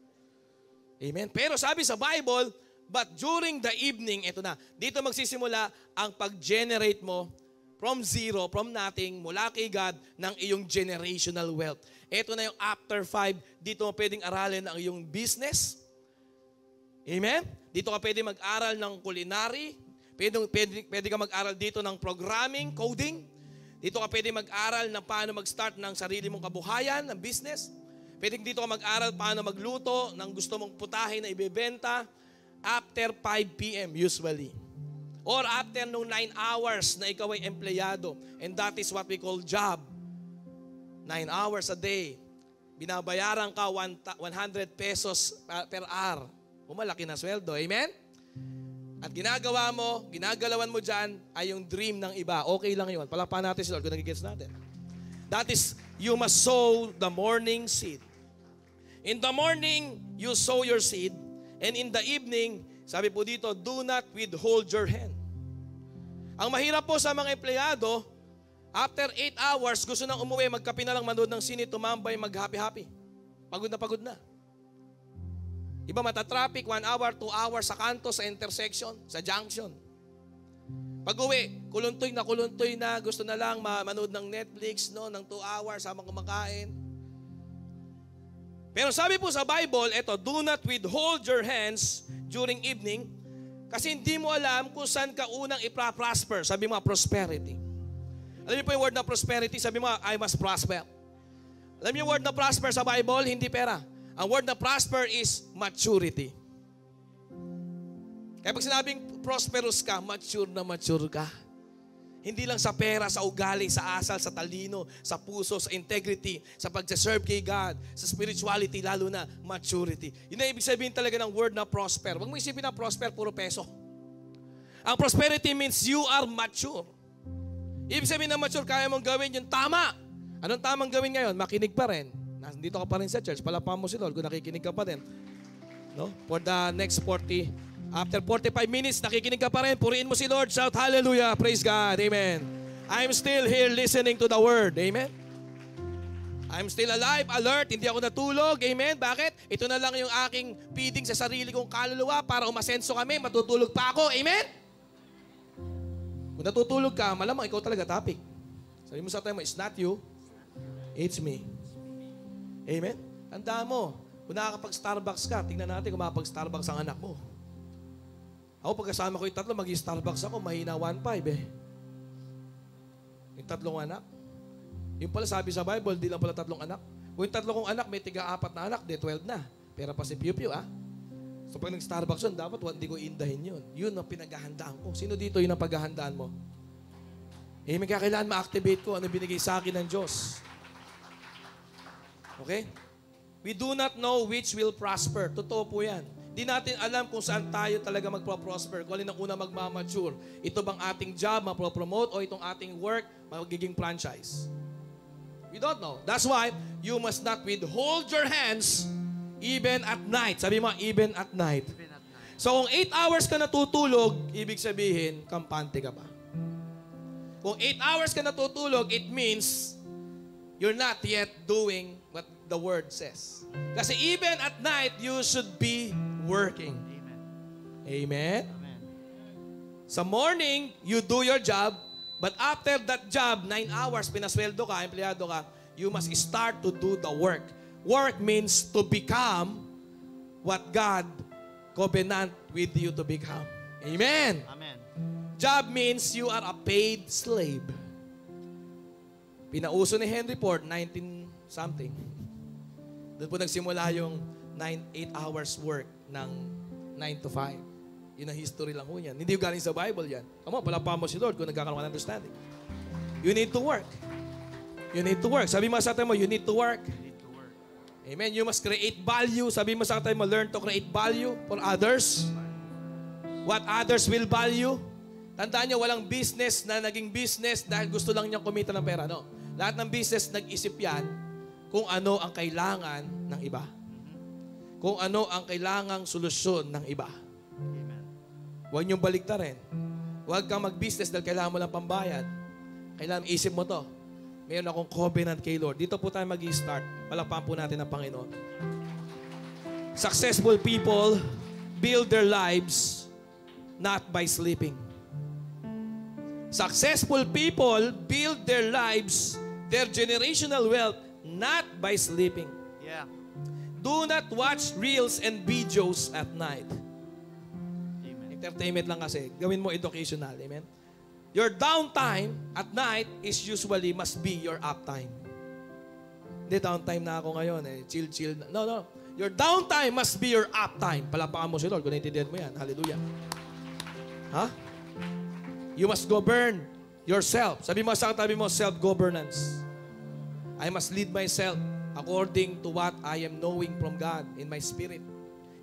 Speaker 1: Amen? Pero sabi sa Bible, but during the evening, ito na, dito magsisimula ang pag-generate mo from zero, from nothing, mula kay God, ng iyong generational wealth. Ito na yung after 5, dito mo pwedeng aralin ang iyong business. Amen? Dito ka pwede mag-aral ng culinary. Pwede ka mag-aral dito ng programming, coding. Dito ka pwede mag-aral ng paano mag-start ng sarili mong kabuhayan, ng business. Pwede dito ka mag-aral paano magluto ng gusto mong putahe na ibebenta after 5 p.m. usually. Or after nung 9 hours na ikaw ay empleyado. And that is what we call job. 9 hours a day. Binabayaran ka 100 pesos per hour. Malaki na sweldo. Amen? At ginagalawan mo dyan ay yung dream ng iba. Okay lang yun. Palakpakan natin si Lord kung nagigets natin. That is, you must sow the morning seed. In the morning, you sow your seed. And in the evening, sabi po dito, do not withhold your hand. Ang mahirap po sa mga empleyado, after 8 hours, gusto nang umuwi, magkape na lang, manood ng sine, tumambay, mag-happy-happy. Pagod na. Iba matatraffic, 1 hour, 2 hours sa kanto, sa intersection, sa junction. Pag-uwi, kuluntoy na, gusto na lang manood ng Netflix, no, ng 2 hours, habang kumakain. Pero sabi po sa Bible, eto, do not withhold your hands during evening, kasi hindi mo alam kung saan ka unang ipra-prosper. Sabi mo, prosperity. Alam niyo po yung word na prosperity, sabi mo, I must prosper. Alam niyo yung word na prosper sa Bible, hindi pera. Ang word na prosper is maturity. Kaya pag sinabing prosperous ka, mature ka. Hindi lang sa pera, sa ugali, sa asal, sa talino, sa puso, sa integrity, sa pag-serve kay God, sa spirituality, lalo na maturity. Yun ang ibig sabihin talaga ng word na prosper. Huwag mo isipin na prosper, puro peso. Ang prosperity means you are mature. Ibig sabihin na mature, kaya mong gawin yung tama. Anong tamang gawin ngayon? Makinig pa rin. Nandito ka pa rin sa church, palakpakan mo si Lord kung nakikinig ka pa rin. No? For the next 40 After 45 minutes, nakikinig ka pa rin. Puriin mo si Lord. Shout hallelujah. Praise God. Amen. I'm still here listening to the word. Amen. I'm still alive, alert. Hindi ako natulog. Amen. Bakit? Ito na lang yung aking feeding sa sarili kong kaluluwa para umasenso kami. Matutulog pa ako. Amen. Kung natutulog ka, malamang ikaw talaga topic. Sabi mo sa tayo mo, it's not you. It's me. Amen. Tandaan mo, kung nakakapag-Starbucks ka, tingnan natin kung makapag-Starbucks ang anak mo. Ako, pagkasama ko yung tatlo, mag-Starbucks ako, mahina 1.5 eh. Yung tatlong anak. Yung pala sabi sa Bible, di lang pala tatlong anak. Kung yung tatlo kong anak, may tiga-4 na anak, de 12 na. Pero pa si Piu Piu, ah. So pag nag-Starbucks yun, dapat hindi ko indahin yun. Yun ang pinaghahandaan ko. Sino dito yun ang paghahandaan mo? Eh, may kakailangan ma-activate ko ano binigay sa akin ng Diyos. Okay? We do not know which will prosper. Totoo po yan. Di natin alam kung saan tayo talaga magpo-prosper. Kung alin ang una magmamature. Ito bang ating job, mapropromote, o itong ating work, magiging franchise? We don't know. That's why you must not withhold your hands even at night. Sabi mo, even at night. So kung 8 hours ka natutulog, ibig sabihin, kampante ka pa. Kung 8 hours ka natutulog, it means you're not yet doing what the word says. Kasi even at night, you should be working. Amen? Amen? Sa morning, you do your job, but after that job, 9 hours, pinasweldo ka, empleyado ka, you must start to do the work. Work means to become what God covenant with you to become. Amen? Amen. Job means you are a paid slave. Pinauso ni Henry Ford, 19-something. Doon po nagsimula yung 8 hours work ng 9 to 5. Yun ang history lang po yan. Hindi yung galing sa Bible yan. Come on, palapahan mo si Lord kung nagkakaroon ka ng understanding. You need to work. You need to work. Sabi mo sa tayo mo, you need to work. Amen. You must create value. Sabi mo sa tayo mo, learn to create value for others. What others will value. Tandaan niyo, walang business na naging business dahil gusto lang niyang kumita ng pera. No? Lahat ng business, nag-isip yan kung ano ang kailangan ng iba. Kung ano ang kailangang solusyon ng iba. Amen. Huwag niyong baligtarin. Huwag kang mag-business dahil kailangan mo lang pambayad. Kailangan isip mo to. Mayroon akong covenant kay Lord. Dito po tayo mag-i-start. Palakpakan po natin ang Panginoon. Successful people build their lives not by sleeping. Successful people build their lives, their generational wealth, not by sleeping. Yeah. Do not watch reels and videos at night. Amen. Entertainment lang kasi. Gawin mo educational. Amen? Your downtime at night is usually must be your uptime. Hindi, downtime na ako ngayon. Chill. No. Your downtime must be your uptime. Palapakan mo si Lord kung naintindihan mo yan. Hallelujah. Ha? You must govern yourself. Sabi mo sa katabi mo, self-governance. I must lead myself according to what I am knowing from God in my spirit.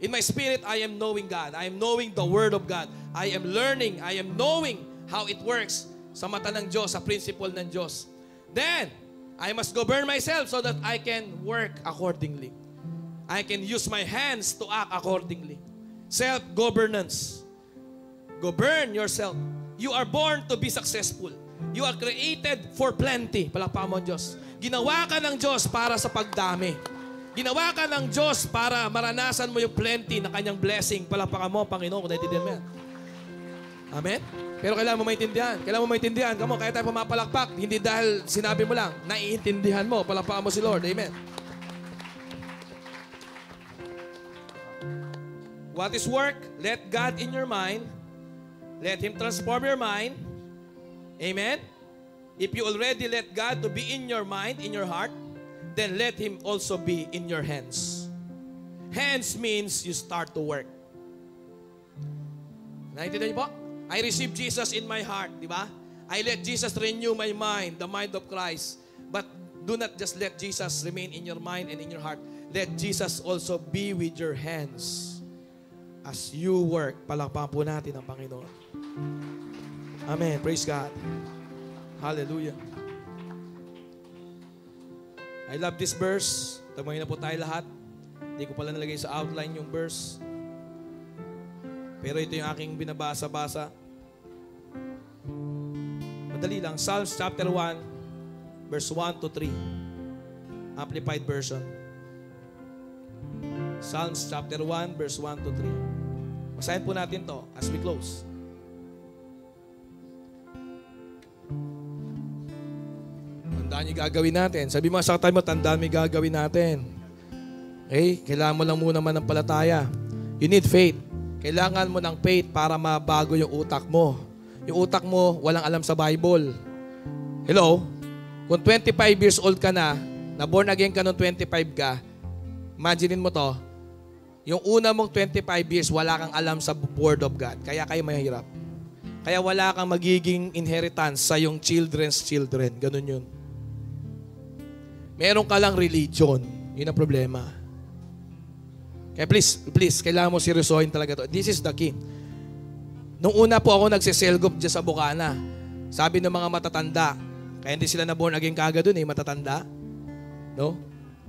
Speaker 1: In my spirit, I am knowing God. I am knowing the Word of God. I am learning. I am knowing how it works sa mata ng Diyos, sa principle ng Diyos. Then, I must govern myself so that I can work accordingly. I can use my hands to act accordingly. Self-governance. Govern yourself. You are born to be successful. You are created for plenty. Palakpakan mo ang Diyos. Ginawa ka ng Diyos para sa pagdami. Ginawa ka ng Diyos para maranasan mo yung plenty na kanyang blessing. Palakpakan mo, Panginoon, kung naiintindihan mo yan. Amen? Pero kailangan mo maintindihan. Kailangan mo maintindihan. Kamo, kaya tayo pumapalakpak. Hindi dahil sinabi mo lang, naiintindihan mo. Palakpakan mo si Lord. Amen. What is work? Let God in your mind. Let Him transform your mind. Amen? If you already let God to be in your mind, in your heart, then let Him also be in your hands. Hands means you start to work. Naintindihan niyo po? I receive Jesus in my heart, di ba? I let Jesus renew my mind, the mind of Christ. But do not just let Jesus remain in your mind and in your heart. Let Jesus also be with your hands. As you work, palakpakan po natin ang Panginoon. Amen. Praise God. Hallelujah. I love this verse. Tamayin na po tayo lahat. Hindi ko pala nalagay sa outline yung verse. Pero ito yung aking binabasa-basa. Madali lang. Psalms chapter 1, verse 1 to 3. Amplified version. Psalms chapter 1, verse 1 to 3. Basahin po natin to as we close. Tandaan yung gagawin natin. Sabi mo sa tayo mo, tandaan mo yung gagawin natin. Okay? Kailangan mo lang muna mananampalataya. You need faith. Kailangan mo ng faith para mabago yung utak mo. Yung utak mo, walang alam sa Bible. Hello? Kung 25 years old ka na born again ka nung 25 ka, imaginein mo to, yung una mong 25 years, wala kang alam sa Word of God. Kaya kayo mahirap. Kaya wala kang magiging inheritance sa yung children's children. Ganun yun. Meron ka lang religion. Yun ang problema. Kaya please, kailangan mo seryosohin talaga to. This is the key. Nung una po ako nagsiselgop dyan sa Bukana, sabi ng mga matatanda, kaya hindi sila na born again kagad dun matatanda. No?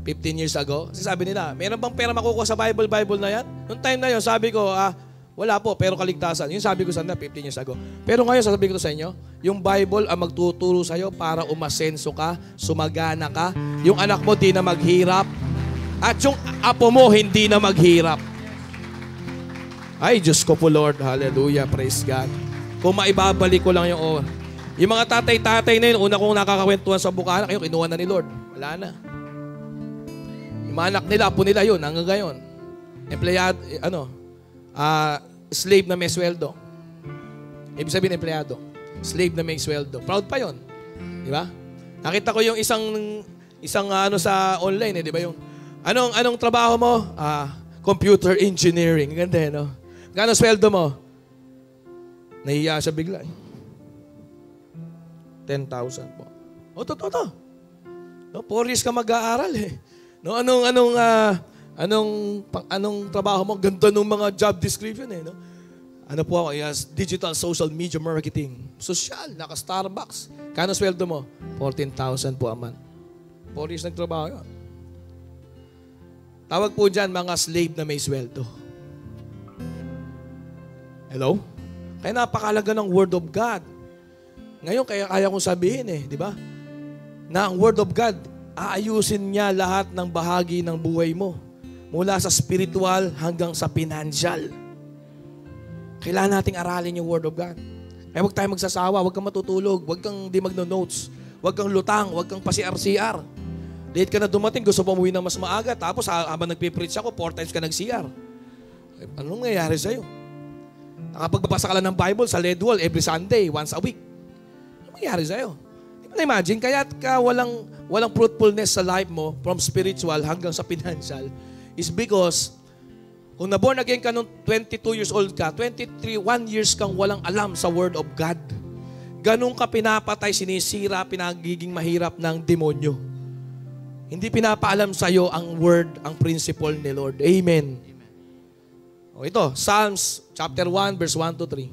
Speaker 1: 15 years ago. Kasi sabi nila, meron bang pera makukuha sa Bible na yan? Noong time na yun, sabi ko, wala po, pero kaligtasan. Yun sabi ko sana 15 years ago. Pero ngayon, sasabihin ko sa inyo, yung Bible ang magtuturo sa'yo para umasenso ka, sumagana ka, yung anak mo di na maghirap, at yung apo mo hindi na maghirap. Ay, Diyos ko po Lord. Hallelujah. Praise God. Kung maibabalik ko lang yung mga tatay-tatay na yun, una kong nakakakwentuhan sa Bukana, kayo, kinuha na ni Lord. Wala na. Yung mga anak nila, apo nila yun, hanggang ngayon. Empleyado, slave na may sweldo. Ibig sabihin, empleyado. Slave na may sweldo. Proud pa yun. Di ba? Nakita ko yung isang sa online, di ba? Yung, anong trabaho mo? Computer engineering. Ganda, no? Gano'ng sweldo mo? Nahiya siya bigla. 10,000 po. O, totoo to. No, 4 years ka mag-aaral eh. No, anong trabaho mo? Ganda nung mga job description eh, no? Ano po ako? Yes, digital social media marketing. Social, naka-Starbucks. Kano sweldo mo? 14,000 po a month. 4 years nagtrabaho yun. Tawag po dyan mga slave na may sweldo. Hello? Kaya napakalaga ng Word of God. Ngayon, kaya kong sabihin di ba? Na ang Word of God, aayusin niya lahat ng bahagi ng buhay mo. Mula sa spiritual hanggang sa financial. Kailangan nating aralin yung Word of God. Kaya huwag tayo magsasawa, huwag kang matutulog, huwag kang di magno-notes, huwag kang lutang, huwag kang pa-CR-CR. Late ka na dumating, gusto pa umuwi ng mas maaga, tapos habang nagpipreach ako, 4 times ka nag-CR. Anong nangyayari sa'yo? Nakapagbabasa ka lang ng Bible sa lead wall every Sunday, once a week. Anong nangyayari sa'yo? Di mo na-imagine, kaya ka walang fruitfulness sa life mo, from spiritual hanggang sa financial, is because kung na-born again ka nung 22 years old ka, 1 years kang walang alam sa Word of God. Ganun ka pinapatay, sinisira, pinagiging mahirap ng demonyo. Hindi pinapaalam sa iyo ang Word, ang principle ni Lord. Amen. O ito, Psalms chapter 1, verse 1 to 3.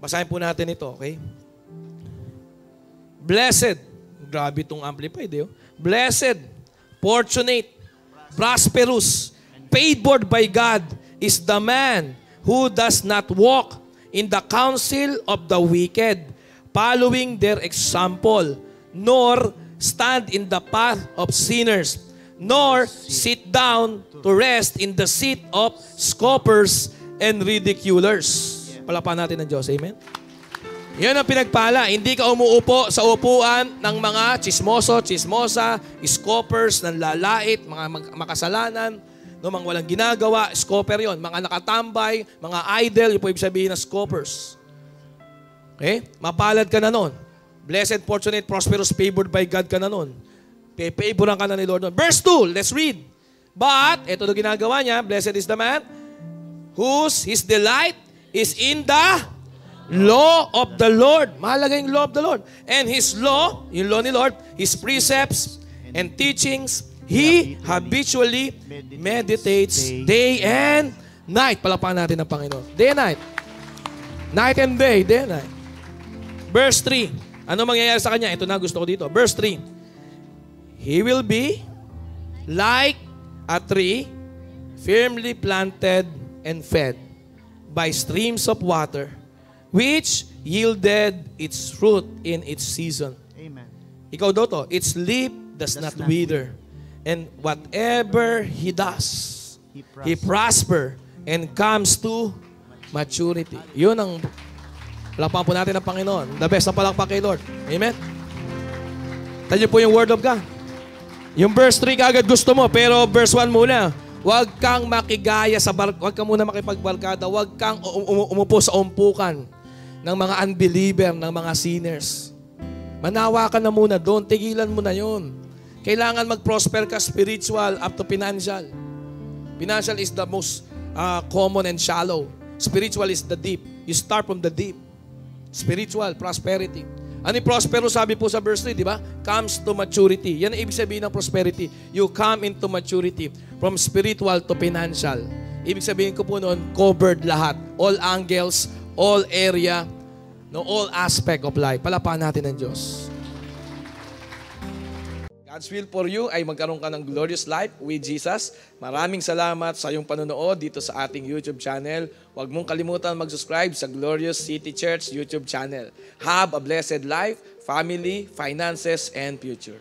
Speaker 1: Basahin po natin ito, okay? Blessed, grabe itong amplified, Blessed, fortunate, prosperous, favored by God is the man who does not walk in the counsel of the wicked, following their example, nor stand in the path of sinners, nor sit down to rest in the seat of scoffers and ridiculers. Palapan natin ng Diyos. Amen? Yan ang pinagpala. Hindi ka umuupo sa upuan ng mga chismoso, chismosa, scoffers, nanlalait, mga makasalanan, no, mga walang ginagawa, scoffer yon. Mga nakatambay, mga idol, yung po ibig sabihin na scoffers. Okay? Mapalad ka na nun. Blessed, fortunate, prosperous, favored by God ka na nun. Favoran ka na ni Lord nun. Verse 2, let's read. But, ito na ginagawa niya, blessed is the man whose his delight is in the law of the Lord. Mahalaga yung law of the Lord. And his law, yung law ni Lord, his precepts and teachings, he habitually meditates day and night. Palapakan natin ng Panginoon. Day and night. Night and day. Day and night. Verse 3. Ano mangyayari sa kanya? Ito na gusto ko dito. Verse 3. He will be like a tree firmly planted and fed by streams of water, which yielded its fruit in its season.
Speaker 2: Amen.
Speaker 1: Ikaw daw to, its leaf does not wither. And whatever he does, he prosper and comes to maturity. Yun ang palakpakan po natin ng Panginoon. The best na palakpak kay Lord. Amen? Tanya po yung word of God. Yung verse 3 kagad gusto mo, pero verse 1 muna. Huwag kang makigaya sa huwag ka muna makipagbarkada, huwag kang umupo sa umpukan ng mga unbeliever, ng mga sinners. Manawa ka na muna doon, tigilan mo na yun. Kailangan mag-prosper ka spiritual up to financial. Financial is the most common and shallow. Spiritual is the deep. You start from the deep. Spiritual, prosperity. Ano yung prospero? Sabi po sa verse 3, di ba? Comes to maturity. Yan ang ibig sabihin ng prosperity. You come into maturity from spiritual to financial. Ibig sabihin ko po noon, covered lahat. All angles, all area, no, all aspect of life. Palapahan natin ng Diyos. God's will for you ay magkaroon ka ng glorious life with Jesus. Maraming salamat sa iyong panonood dito sa ating YouTube channel. Huwag mong kalimutan mag-subscribe sa Glorious City Church YouTube channel. Have a blessed life, family, finances, and future.